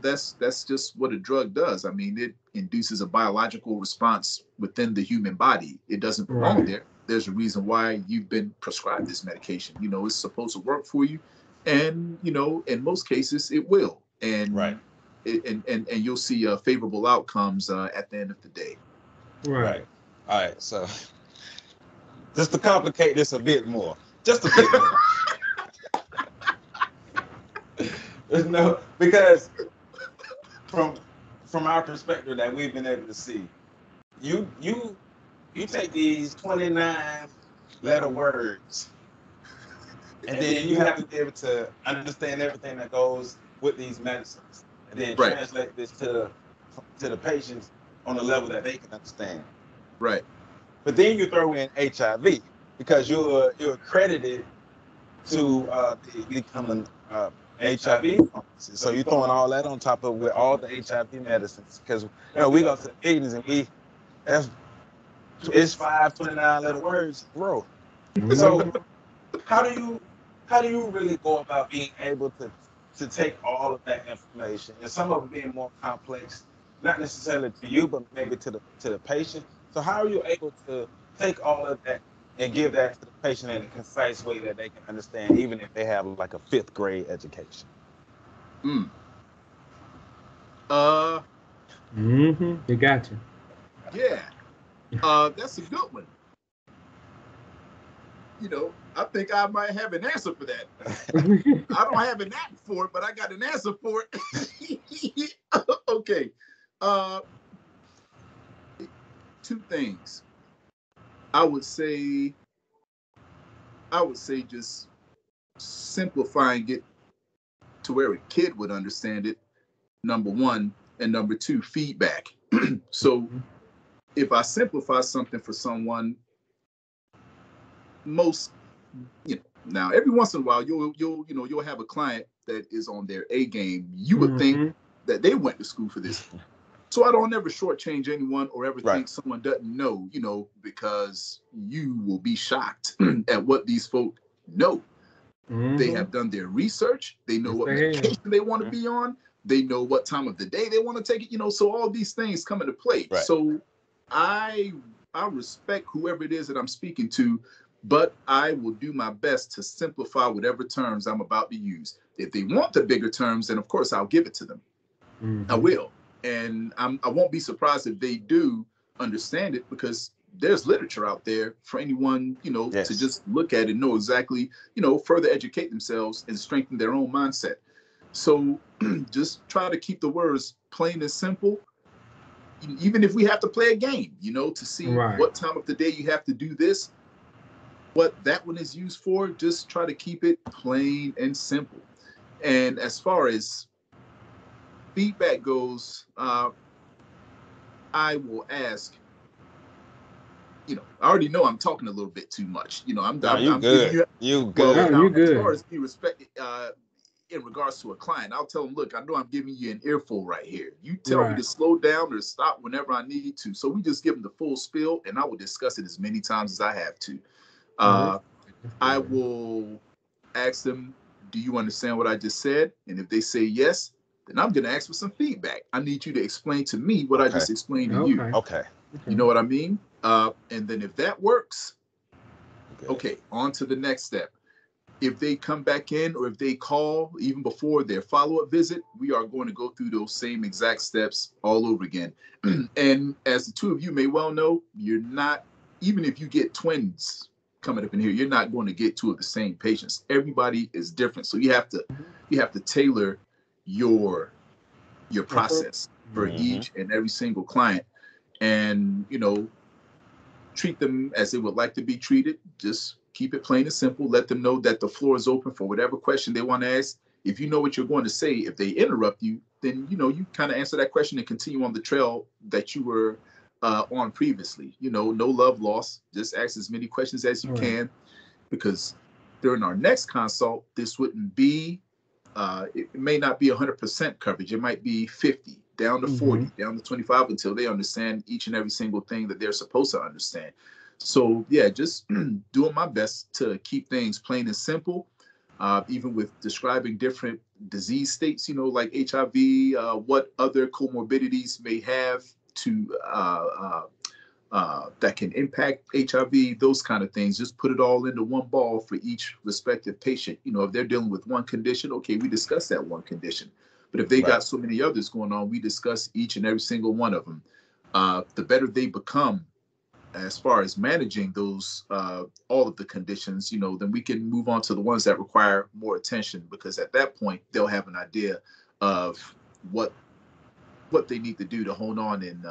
[SPEAKER 3] that's just what a drug does. I mean, it induces a biological response within the human body. It doesn't belong there. There's a reason why you've been prescribed this medication. It's supposed to work for you, and in most cases it will. And and you'll see favorable outcomes at the end of the day.
[SPEAKER 2] Right.
[SPEAKER 1] All right. So just to complicate this a bit more, just a bit more. Because from our perspective that we've been able to see, you take these 29-letter words, and then you have to be able to understand everything that goes with these medicines, and then translate this to the patients on a level that they can understand.
[SPEAKER 3] Right.
[SPEAKER 1] But then you throw in HIV because you're accredited to become an HIV pharmacist. So you're throwing all that on top of with all the HIV medicines, because we go to the meetings and it's 5 29-letter words, bro. So how do you really go about being able to take all of that information, and some of it being more complex, not necessarily to you, but maybe to the patient? So how are you able to take all of that and give that to the patient in a concise way that they can understand, even if they have like a 5th grade education?
[SPEAKER 2] You got you.
[SPEAKER 3] Yeah. That's a good one. I think I might have an answer for that. I don't have an app for it, but I got an answer for it. Okay. 2 things. I would say just simplifying it to where a kid would understand it, number 1, and number 2, feedback. So if I simplify something for someone, now every once in a while you'll have a client that is on their A game. You would think that they went to school for this. So I don't ever shortchange anyone or ever think someone doesn't know, because you will be shocked at what these folk know. They have done their research. They know what medication they want to be on. They know what time of the day they want to take it. So all these things come into play.
[SPEAKER 1] Right.
[SPEAKER 3] So I respect whoever it is that I'm speaking to, but I will do my best to simplify whatever terms I'm about to use. If they want the bigger terms, then of course I'll give it to them. I will. And I won't be surprised if they do understand it, because there's literature out there for anyone, to just look at and know exactly, further educate themselves and strengthen their own mindset. So just try to keep the words plain and simple, even if we have to play a game, to see what time of the day you have to do this, what that one is used for. Just try to keep it plain and simple. And as far as feedback goes, I will ask, I already know I'm talking a little bit too much. I'm
[SPEAKER 1] good. You good.
[SPEAKER 3] Now,
[SPEAKER 2] you good.
[SPEAKER 3] As far as be respected, in regards to a client, I'll tell them, look, I know I'm giving you an earful right here. You tell me to slow down or stop whenever I need to. So we just give them the full spiel, and I will discuss it as many times as I have to. I will ask them, do you understand what I just said? And if they say yes, then I'm going to ask for some feedback. I need you to explain to me what I just explained to you.
[SPEAKER 1] Okay.
[SPEAKER 3] You know what I mean? And then if that works, on to the next step. If they come back in, or if they call even before their follow-up visit, we are going to go through those same exact steps all over again. And as the 2 of you may well know, you're not, even if you get twins coming up in here, you're not going to get 2 of the same patients. Everybody is different. So you have to tailor your process for each and every single client, and treat them as they would like to be treated. Just keep it plain and simple. Let them know that the floor is open for whatever question they want to ask. If you know what you're going to say, if they interrupt you, then you kind of answer that question and continue on the trail that you were on previously. No love lost. Just ask as many questions as you can, because during our next consult, this wouldn't be, it may not be 100% coverage. It might be 50, down to 40, down to 25, until they understand each and every single thing that they're supposed to understand. So yeah, just doing my best to keep things plain and simple, even with describing different disease states, like HIV, what other comorbidities may have to that can impact HIV, those kind of things. Just put it all into one ball for each respective patient. If they're dealing with one condition, okay, we discuss that one condition. But if they got so many others going on, we discuss each and every single one of them. The better they become as far as managing those, all of the conditions, then we can move on to the ones that require more attention, because at that point, they'll have an idea of what they need to do to hone on in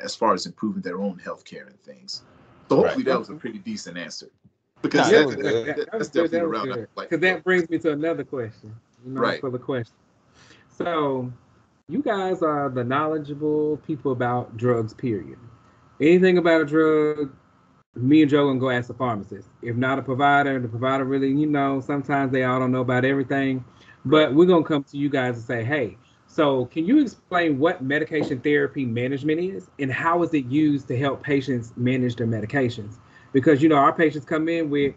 [SPEAKER 3] as far as improving their own healthcare and things. So hopefully that was a pretty decent answer, because that's definitely a route I like.
[SPEAKER 2] Because that brings me to another question, for the question. So you guys are the knowledgeable people about drugs, period. Anything about a drug, me and Joe gonna go ask the pharmacist. If not a provider, the provider really, sometimes they all don't know about everything. But we're gonna come to you guys and say, hey, so can you explain what medication therapy management is and how is it used to help patients manage their medications? Because our patients come in with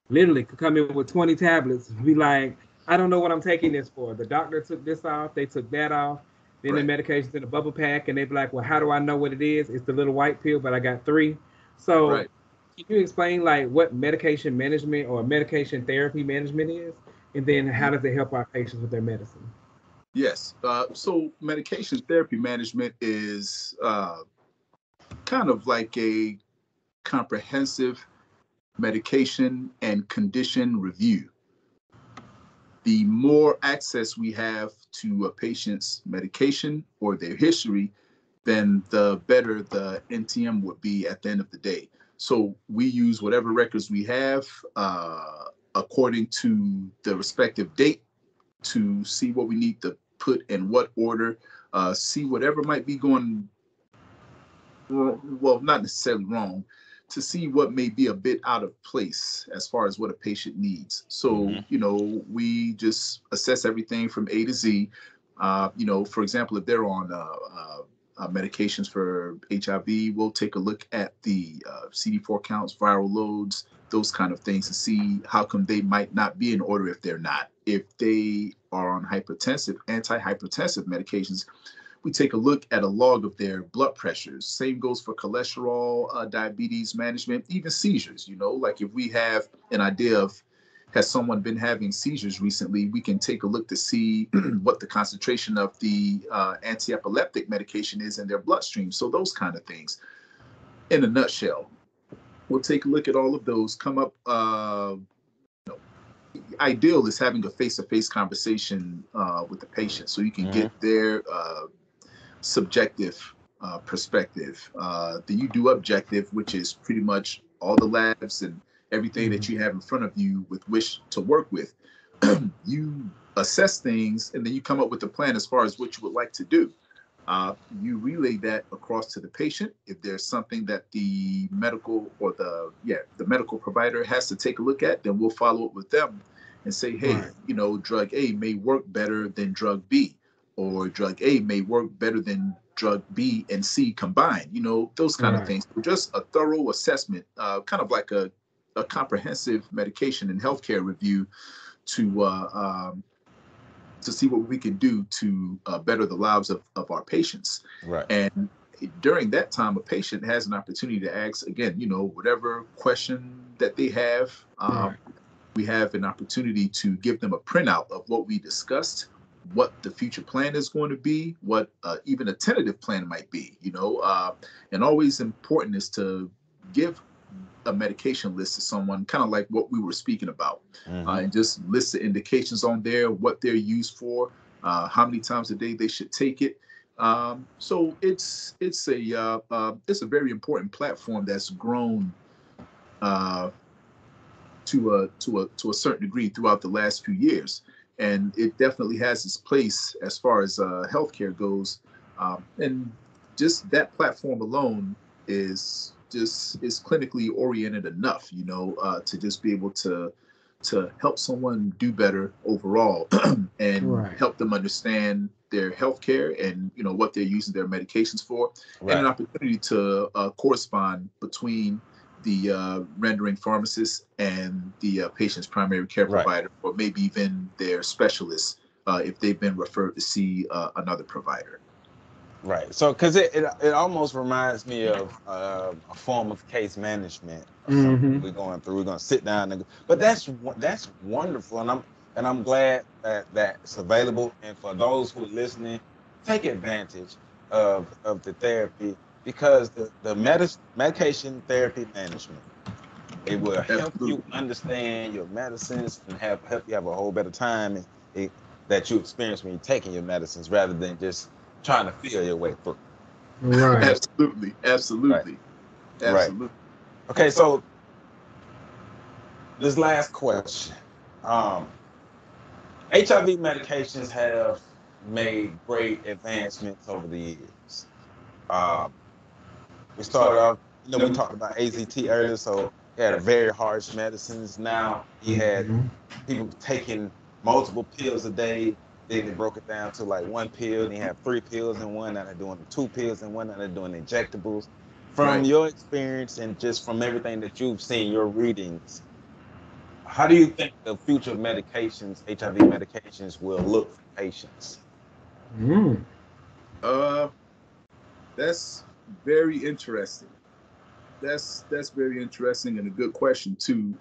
[SPEAKER 2] 20 tablets, be like, I don't know what I'm taking this for. The doctor took this off, they took that off. Then the medication's in a bubble pack, and they be like, well, how do I know what it is? It's the little white pill, but I got 3. So can you explain what medication management or medication therapy management is? And then how does it help our patients with their medicine?
[SPEAKER 3] Yes. So medication therapy management is kind of like a comprehensive medication and condition review. The more access we have to a patient's medication or their history, then the better the NTM would be at the end of the day. So we use whatever records we have according to the respective date to see what we need to put in what order, see whatever might be going, well, not necessarily wrong, to see what may be a bit out of place as far as what a patient needs. So, we just assess everything from A to Z. For example, if they're on medications for HIV, we'll take a look at the CD4 counts, viral loads, those kind of things, to see how come they might not be in order if they're not. If they are on anti-hypertensive medications, we take a look at a log of their blood pressures. Same goes for cholesterol, diabetes management, even seizures. Like if we have an idea of, has someone been having seizures recently, we can take a look to see what the concentration of the anti-epileptic medication is in their bloodstream. So those kind of things. In a nutshell, we'll take a look at all of those, come up, ideal is having a face-to-face conversation with the patient so you can get their subjective perspective. Then you do objective, which is pretty much all the labs and everything that you have in front of you with which to work with. You assess things and then you come up with a plan as far as what you would like to do. You relay that across to the patient. If there's something that the medical or the medical provider has to take a look at, then we'll follow up with them and say, hey, drug A may work better than drug B, or drug A may work better than drug B and C combined, those kind of things. So just a thorough assessment, kind of like a comprehensive medication and healthcare review to see what we can do to better the lives of our patients.
[SPEAKER 1] Right.
[SPEAKER 3] And during that time, a patient has an opportunity to ask, again, whatever question that they have. We have an opportunity to give them a printout of what we discussed, what the future plan is going to be, what even a tentative plan might be, and always important is to give a medication list to someone, kind of like what we were speaking about, and just list the indications on there, what they're used for, how many times a day they should take it. So it's a very important platform that's grown to a certain degree throughout the last few years, and it definitely has its place as far as healthcare goes. And just that platform alone is clinically oriented enough, to just be able to help someone do better overall and help them understand their healthcare and what they're using their medications for, and an opportunity to correspond between the rendering pharmacist and the patient's primary care provider, or maybe even their specialist if they've been referred to see another provider.
[SPEAKER 1] Right. So, because it almost reminds me of a form of case management or something we're going through. We're going to sit down but that's wonderful, and I'm glad that that's available. And for those who are listening, take advantage of the therapy, because the medication therapy management, it will help you understand your medicines and help you have a whole better time that you experience when you're taking your medicines, rather than just trying to feel your way through.
[SPEAKER 2] Right.
[SPEAKER 3] Absolutely.
[SPEAKER 1] Right. Okay, so this last question. HIV medications have made great advancements over the years. We started off, we talked about AZT earlier, so he had very harsh medicines. Now he had people taking multiple pills a day. Then they broke it down to like one pill, and they have 3 pills in one, and they're doing 2 pills in one, and they're doing injectables. From your experience and just from everything that you've seen, your readings, how do you think the future of medications, HIV medications, will look for patients?
[SPEAKER 3] That's very interesting. That's very interesting, and a good question too.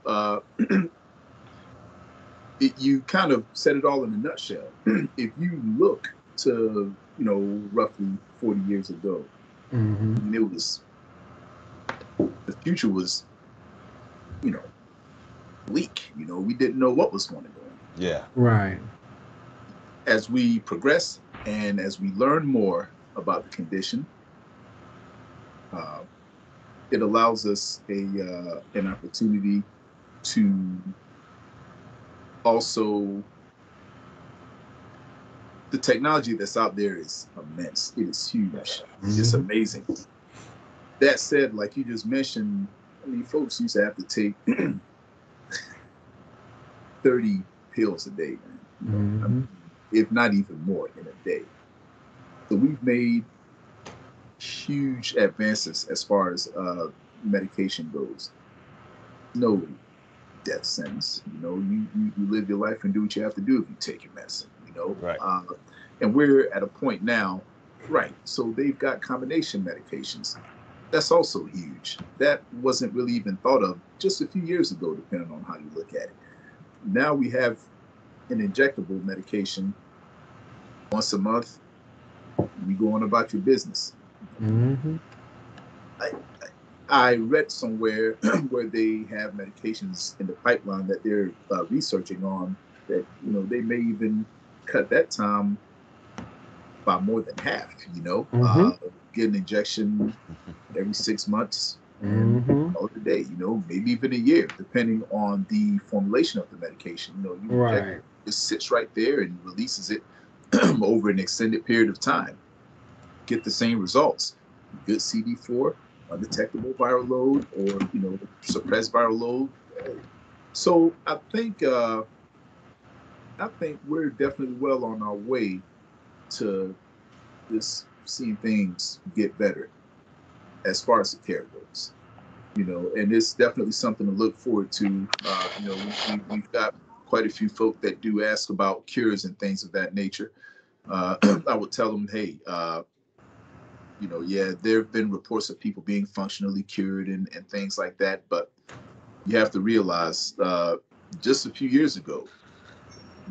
[SPEAKER 3] You kind of said it all in a nutshell. If you look to, roughly 40 years ago, the future was, bleak. We didn't know what was going to go on.
[SPEAKER 1] Yeah.
[SPEAKER 2] Right.
[SPEAKER 3] As we progress and as we learn more about the condition, it allows us an opportunity to also, the technology that's out there is immense. It is huge. It's just amazing. That said, like you just mentioned, folks used to have to take 30 pills a day, man. If not even more in a day. So we've made huge advances as far as medication goes. No death sentence. You live your life and do what you have to do if you take your medicine.
[SPEAKER 1] Right.
[SPEAKER 3] And we're at a point now, so they've got combination medications. That's also huge. That wasn't really even thought of just a few years ago, depending on how you look at it. Now we have an injectable medication once a month. You go on about your business. I read somewhere where they have medications in the pipeline that they're researching on that, they may even cut that time by more than half, get an injection every 6 months and call it a day, maybe even a year, depending on the formulation of the medication. Inject, it sits right there and releases it over an extended period of time. Get the same results. Good CD4, undetectable viral load, or suppressed viral load. So I think we're definitely well on our way to just seeing things get better as far as the care goes. And it's definitely something to look forward to. We've got quite a few folk that do ask about cures and things of that nature. I would tell them, hey, there have been reports of people being functionally cured and things like that, but you have to realize just a few years ago,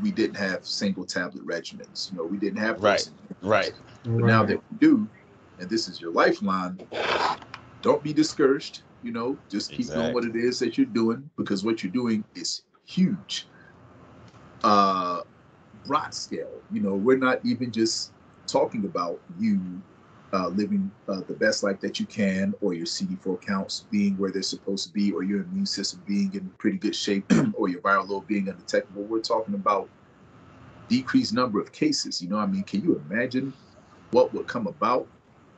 [SPEAKER 3] we didn't have single tablet regimens. We didn't have those.
[SPEAKER 1] Right.
[SPEAKER 3] But now that we do, and this is your lifeline, don't be discouraged. Just keep doing what it is that you're doing, because what you're doing is huge. Broad scale. We're not even just talking about you living the best life that you can, or your CD4 counts being where they're supposed to be, or your immune system being in pretty good shape, or your viral load being undetectable. We're talking about decreased number of cases. Can you imagine what would come about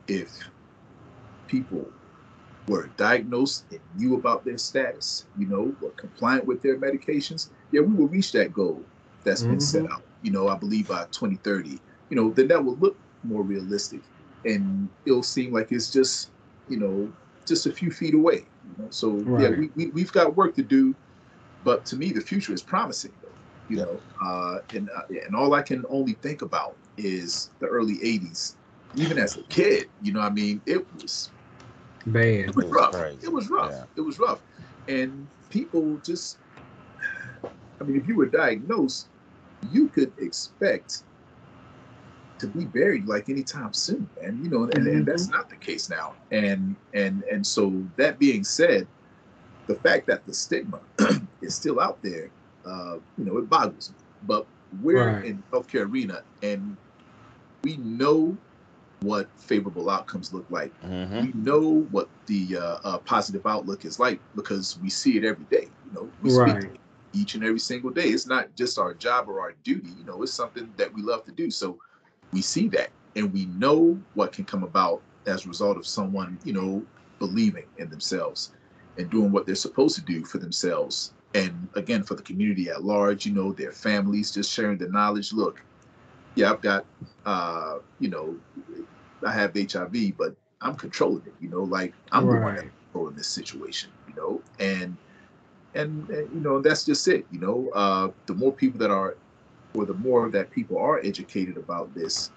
[SPEAKER 3] if people were diagnosed and knew about their status, were compliant with their medications, yeah, we will reach that goal that's been set out, I believe by 2030, then that will look more realistic, and it'll seem like it's just, just a few feet away. So
[SPEAKER 2] Right.
[SPEAKER 3] yeah, we've got work to do, but to me, the future is promising, though. And all I can only think about is the early '80s. Even as a kid, I mean, it was
[SPEAKER 2] Bad.
[SPEAKER 3] it was rough.
[SPEAKER 1] Crazy.
[SPEAKER 3] It was rough.
[SPEAKER 1] Yeah.
[SPEAKER 3] It was rough, and people just. I mean, if you were diagnosed, you could expect to be buried like anytime soon, and and that's not the case now. And so that being said, the fact that the stigma is still out there, it boggles me. But we're in healthcare arena, and we know what favorable outcomes look like. We know what the positive outlook is like because we see it every day. We speak to it each and every single day. It's not just our job or our duty. It's something that we love to do. So we see that, and we know what can come about as a result of someone, believing in themselves and doing what they're supposed to do for themselves. And again, for the community at large, their families, just sharing the knowledge. Look, yeah, I've got, I have HIV, but I'm controlling it, like I'm the one that's controlling this situation, and that's just it, the more people that are, or the more that people are educated about this,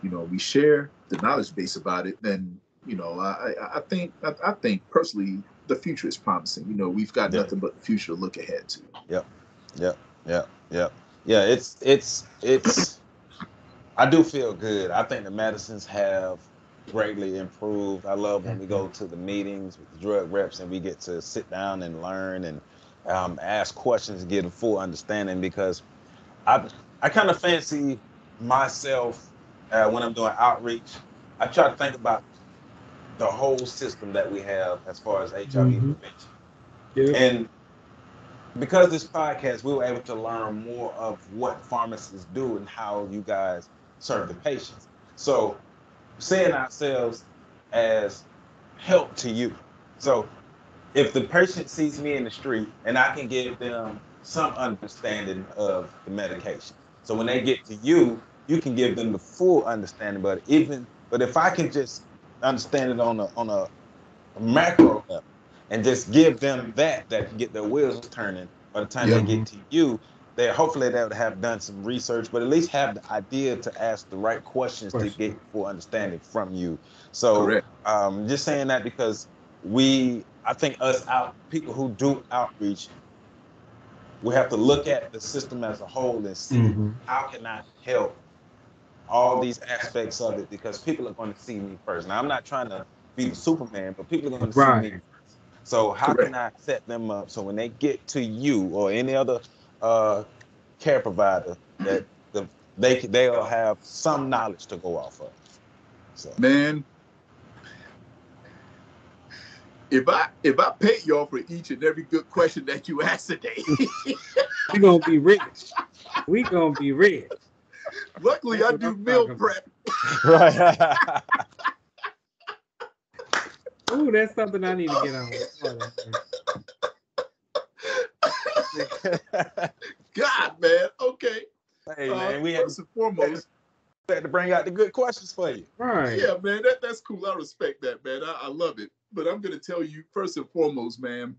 [SPEAKER 3] we share the knowledge base about it, then, I think personally, the future is promising. We've got nothing but the future to look ahead to.
[SPEAKER 1] Yep. Yeah, it's I do feel good. I think the medicines have greatly improved. I love when we go to the meetings with the drug reps and we get to sit down and learn and ask questions and get a full understanding, because I kind of fancy myself when I'm doing outreach. I try to think about the whole system that we have as far as HIV prevention. And because this podcast, we were able to learn more of what pharmacists do and how you guys serve the patients. So seeing ourselves as help to you. So if the patient sees me in the street and I can give them some understanding of the medication, so when they get to you, you can give them the full understanding. But if I can just understand it on a macro level and just give them that can get their wheels turning by the time they get to you, hopefully they would have done some research, but at least have the idea to ask the right questions to get full understanding from you. So just saying that because I think people who do outreach, we have to look at the system as a whole and see how can I help all these aspects of it, because people are going to see me first. Now, I'm not trying to be the Superman, but people are going to see me first. So how can I set them up so when they get to you or any other care provider, that they'll have some knowledge to go off of? So.
[SPEAKER 3] Man, if I pay y'all for each and every good question that you ask today,
[SPEAKER 2] we're gonna be rich. We gonna be rich.
[SPEAKER 3] Luckily, I do meal prep.
[SPEAKER 1] Right.
[SPEAKER 2] Oh, that's something I need to get
[SPEAKER 3] on. God, man. Okay.
[SPEAKER 1] Hey, man, we
[SPEAKER 3] first and foremost,
[SPEAKER 1] had to bring out the good questions for you.
[SPEAKER 2] Right.
[SPEAKER 3] Yeah, man. That's cool. I respect that, man. I love it. But I'm gonna tell you first and foremost, man.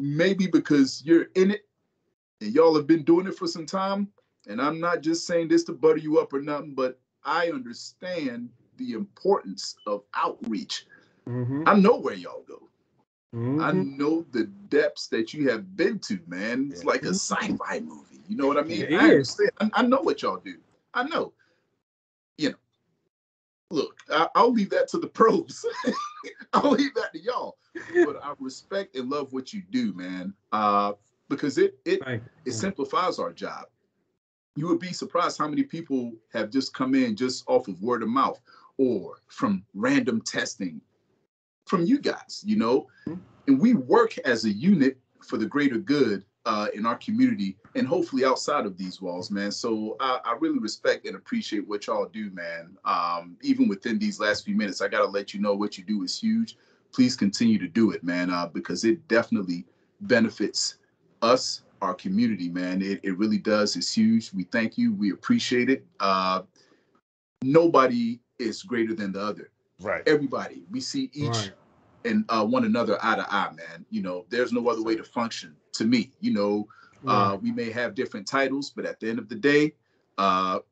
[SPEAKER 3] Maybe because you're in it and y'all have been doing it for some time. And I'm not just saying this to butter you up or nothing, but I understand the importance of outreach. I know where y'all go. I know the depths that you have been to, man. It's like a sci-fi movie. You know what I mean? I understand. I know what y'all do. I know. Look, I'll leave that to the pros. I'll leave that to y'all. But I respect and love what you do, man. Because it simplifies our job. You would be surprised how many people have just come in just off of word of mouth or from random testing from you guys, And we work as a unit for the greater good in our community and hopefully outside of these walls, man. So I really respect and appreciate what y'all do, man. Even within these last few minutes, I got to let you know what you do is huge. Please continue to do it, man, because it definitely benefits us, our community, man. It really does. It's huge. We thank you. We appreciate it. Nobody is greater than the other.
[SPEAKER 1] Right.
[SPEAKER 3] Everybody. We see each and one another eye to eye, man. You know, there's no other way to function to me. You know, we may have different titles, but at the end of the day,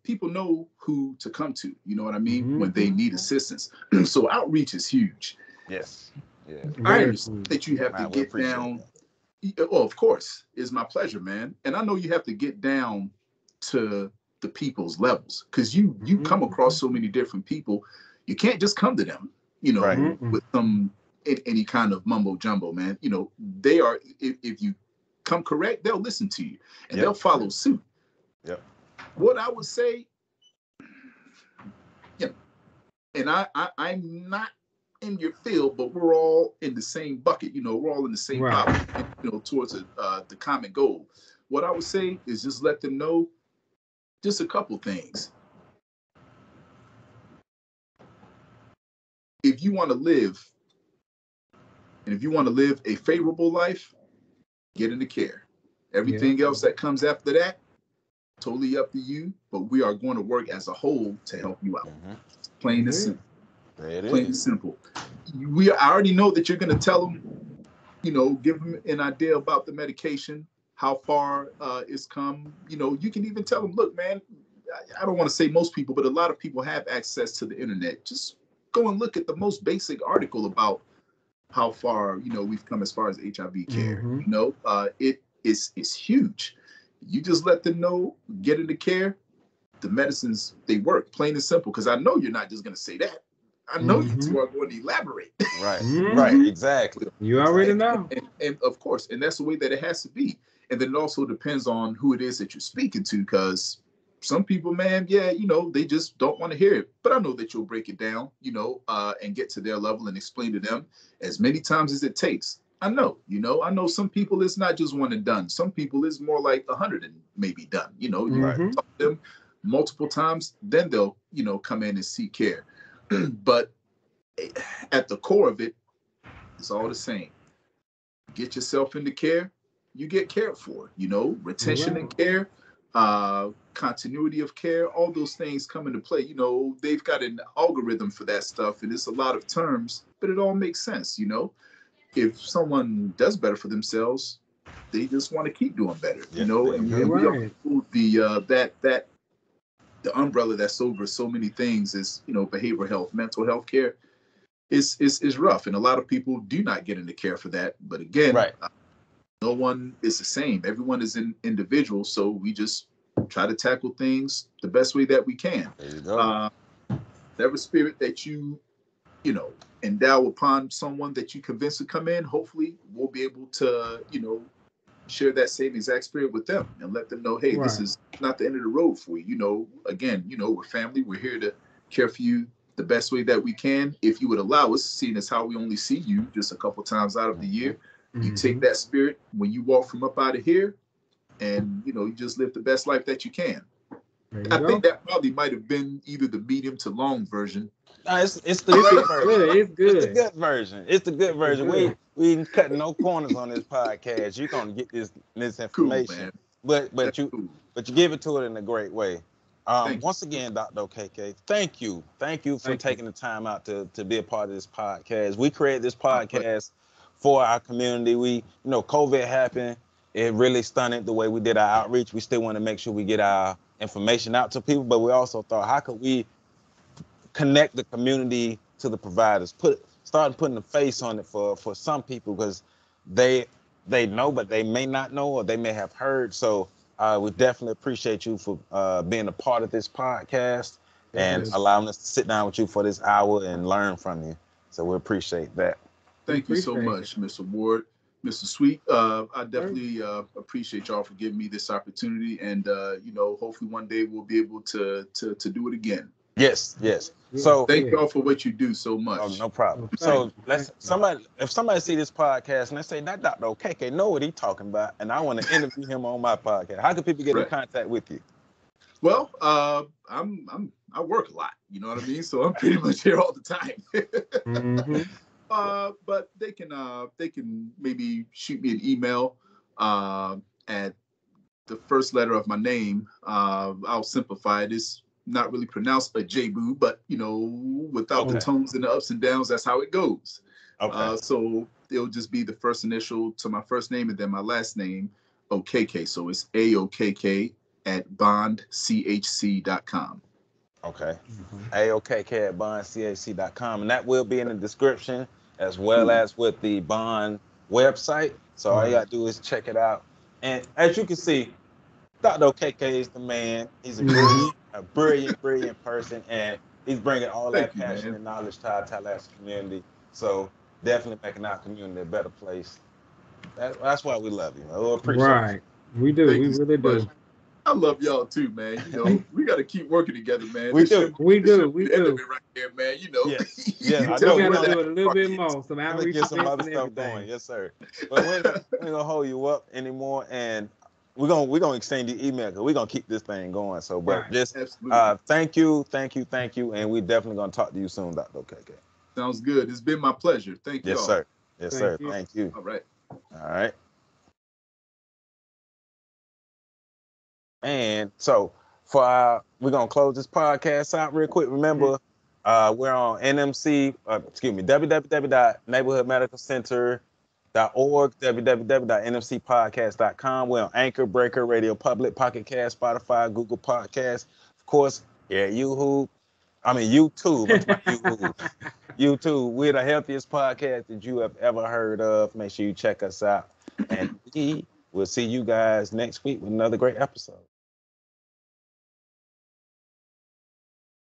[SPEAKER 3] people know who to come to. You know what I mean? When they need assistance. So outreach is huge.
[SPEAKER 1] Yes. Yeah.
[SPEAKER 3] I understand that you have to get down.
[SPEAKER 1] Oh,
[SPEAKER 3] of course, it's my pleasure, man. And I know you have to get down to the people's levels because you come across so many different people. You can't just come to them, you know, with some any kind of mumbo jumbo, man. You know, they are if you come correct, they'll listen to you and they'll follow suit.
[SPEAKER 1] Yep.
[SPEAKER 3] What I would say, and I'm not in your field, but we're all in the same bucket. You know, we're all in the same pot, you know, towards the common goal. What I would say is just let them know just a couple things. If you want to live, and if you want to live a favorable life, get into care. Everything else that comes after that, totally up to you. But we are going to work as a whole to help you out. Plain and simple. Plain and simple. I already know that you're going to tell them, you know, give them an idea about the medication, how far it's come. You know, you can even tell them, look, man, I don't want to say most people, but a lot of people have access to the internet. Just go and look at the most basic article about how far, you know, we've come as far as HIV care. You know, it's huge. You just let them know, get into care. The medicines, they work, plain and simple. Because I know you're not just going to say that. I know you two are going to elaborate.
[SPEAKER 1] Right, right, exactly.
[SPEAKER 2] You already know.
[SPEAKER 3] And of course, and that's the way that it has to be. And then it also depends on who it is that you're speaking to, because some people, man, you know, they just don't want to hear it. But I know that you'll break it down, you know, and get to their level and explain to them as many times as it takes. I know, you know, I know some people it's not just one and done. Some people it's more like 100 and maybe done. You know, you talk to them multiple times, then they'll, you know, come in and seek care. But at the core of it, it's all the same. Get yourself into care, you get cared for. You know, retention and care, continuity of care, all those things come into play. You know, they've got an algorithm for that stuff, and it's a lot of terms, but it all makes sense. You know, if someone does better for themselves, they just want to keep doing better. You know, and we all the umbrella that's over so many things is, you know, behavioral health, mental health care is rough. And a lot of people do not get into care for that. But again, no one is the same. Everyone is an individual. So we just try to tackle things the best way that we can.
[SPEAKER 1] There you go.
[SPEAKER 3] Whatever spirit that you know, endow upon someone that you convince to come in, hopefully we'll be able to, you know, share that same exact spirit with them and let them know, hey, this is not the end of the road for you. You know, again, you know, we're family. We're here to care for you the best way that we can. If you would allow us, seeing as how we only see you just a couple times out of the year, you take that spirit when you walk from up out of here and, you know, you just live the best life that you can. I think that probably might have been either the medium to long version.
[SPEAKER 1] No, it's the good version.
[SPEAKER 2] It's good.
[SPEAKER 1] It's the good version. It's the good version. We ain't cutting no corners on this podcast. You're gonna get this information,
[SPEAKER 3] cool,
[SPEAKER 1] but you give it to it in a great way. Once again, Dr. Okeke, thank you for taking the time out to be a part of this podcast. We created this podcast for our community. We, you know, COVID happened. It really stunted the way we did our outreach. We still want to make sure we get our information out to people, but we also thought, how could we connect the community to the providers, start putting a face on it for some people, because they know, but they may not know, or they may have heard. So we definitely appreciate you for being a part of this podcast and allowing us to sit down with you for this hour and learn from you. So we appreciate that.
[SPEAKER 3] Thank you so much, Mr. Ward. Mr. Sweet, I definitely appreciate y'all for giving me this opportunity, and you know, hopefully one day we'll be able to do it again.
[SPEAKER 1] Yes, yes.
[SPEAKER 2] Yeah,
[SPEAKER 1] So
[SPEAKER 3] Thank y'all for what you do so much.
[SPEAKER 1] oh, no problem.
[SPEAKER 2] Oh,
[SPEAKER 1] So
[SPEAKER 2] thank you.
[SPEAKER 1] if somebody see this podcast and they say that Dr. Okeke know what he talking about, and I want to interview him on my podcast, how can people get in
[SPEAKER 3] Right.
[SPEAKER 1] contact with you?
[SPEAKER 3] Well, I work a lot, you know what I mean? So I'm pretty much here all the time.
[SPEAKER 2] Mhm.
[SPEAKER 3] But they can maybe shoot me an email at the first letter of my name. I'll simplify it. It's not really pronounced Ajegbu, but without the
[SPEAKER 1] Okay.
[SPEAKER 3] tones and the ups and downs, that's how it goes.
[SPEAKER 1] Okay.
[SPEAKER 3] So it'll just be the first initial to my first name and then my last name, Okeke. So it's AOKK at bondchc.com.
[SPEAKER 1] Okay.
[SPEAKER 2] Mhm.
[SPEAKER 1] AOKK at bondcac.com. And that will be in the description as well
[SPEAKER 3] Cool.
[SPEAKER 1] as with the Bond website. So all you got to do is check it out. And as you can see, Dr. Okeke is the man. He's a
[SPEAKER 2] Mhm.
[SPEAKER 1] brilliant person. And he's bringing all
[SPEAKER 3] Thank
[SPEAKER 1] that
[SPEAKER 3] you,
[SPEAKER 1] passion
[SPEAKER 3] man.
[SPEAKER 1] and knowledge to our Tallahassee community. So definitely making our community a better place. That's why we love you. We appreciate
[SPEAKER 2] Right. We do.
[SPEAKER 3] Thank
[SPEAKER 2] We
[SPEAKER 3] you so
[SPEAKER 2] really
[SPEAKER 3] much.
[SPEAKER 2] do.
[SPEAKER 3] I love y'all too, man. We got to keep working together, man.
[SPEAKER 1] We
[SPEAKER 3] This
[SPEAKER 1] do.
[SPEAKER 2] We
[SPEAKER 3] this
[SPEAKER 2] do.
[SPEAKER 3] should be
[SPEAKER 2] We
[SPEAKER 3] the end of
[SPEAKER 2] do.
[SPEAKER 3] it right here, man.
[SPEAKER 1] Yes.
[SPEAKER 3] You
[SPEAKER 1] Yeah,
[SPEAKER 3] can
[SPEAKER 1] I
[SPEAKER 2] We
[SPEAKER 3] tell
[SPEAKER 1] know.
[SPEAKER 3] me
[SPEAKER 1] We're
[SPEAKER 2] got to
[SPEAKER 3] where
[SPEAKER 1] going
[SPEAKER 3] that
[SPEAKER 2] do it a little
[SPEAKER 3] part
[SPEAKER 2] bit
[SPEAKER 3] is.
[SPEAKER 2] more. Some
[SPEAKER 1] Let me
[SPEAKER 2] outreach
[SPEAKER 1] get some
[SPEAKER 2] events
[SPEAKER 1] other
[SPEAKER 2] and
[SPEAKER 1] stuff going.
[SPEAKER 2] everything.
[SPEAKER 1] Yes, sir. But we ain't gonna hold you up anymore, and we're gonna extend your email because we're gonna keep this thing going. So, but
[SPEAKER 2] Right.
[SPEAKER 1] just
[SPEAKER 3] Absolutely.
[SPEAKER 1] thank you, and we're definitely gonna talk to you soon, Dr. Okeke.
[SPEAKER 3] Sounds good. It's been my pleasure. Thank
[SPEAKER 1] Yes,
[SPEAKER 3] y'all.
[SPEAKER 1] sir. Yes,
[SPEAKER 2] Thank
[SPEAKER 1] sir.
[SPEAKER 2] you.
[SPEAKER 1] Thank you.
[SPEAKER 3] All right.
[SPEAKER 1] All right. And so we're gonna close this podcast out real quick. Remember, we're on NMC, www.neighborhoodmedicalcenter.org, www.nmcpodcast.com. We're on Anchor, Breaker, Radio Public, Pocket Cast, Spotify, Google Podcasts, of course, yeah, YouTube. I'm talking about YouTube. YouTube, we're the healthiest podcast that you have ever heard of. Make sure you check us out. And we will see you guys next week with another great episode.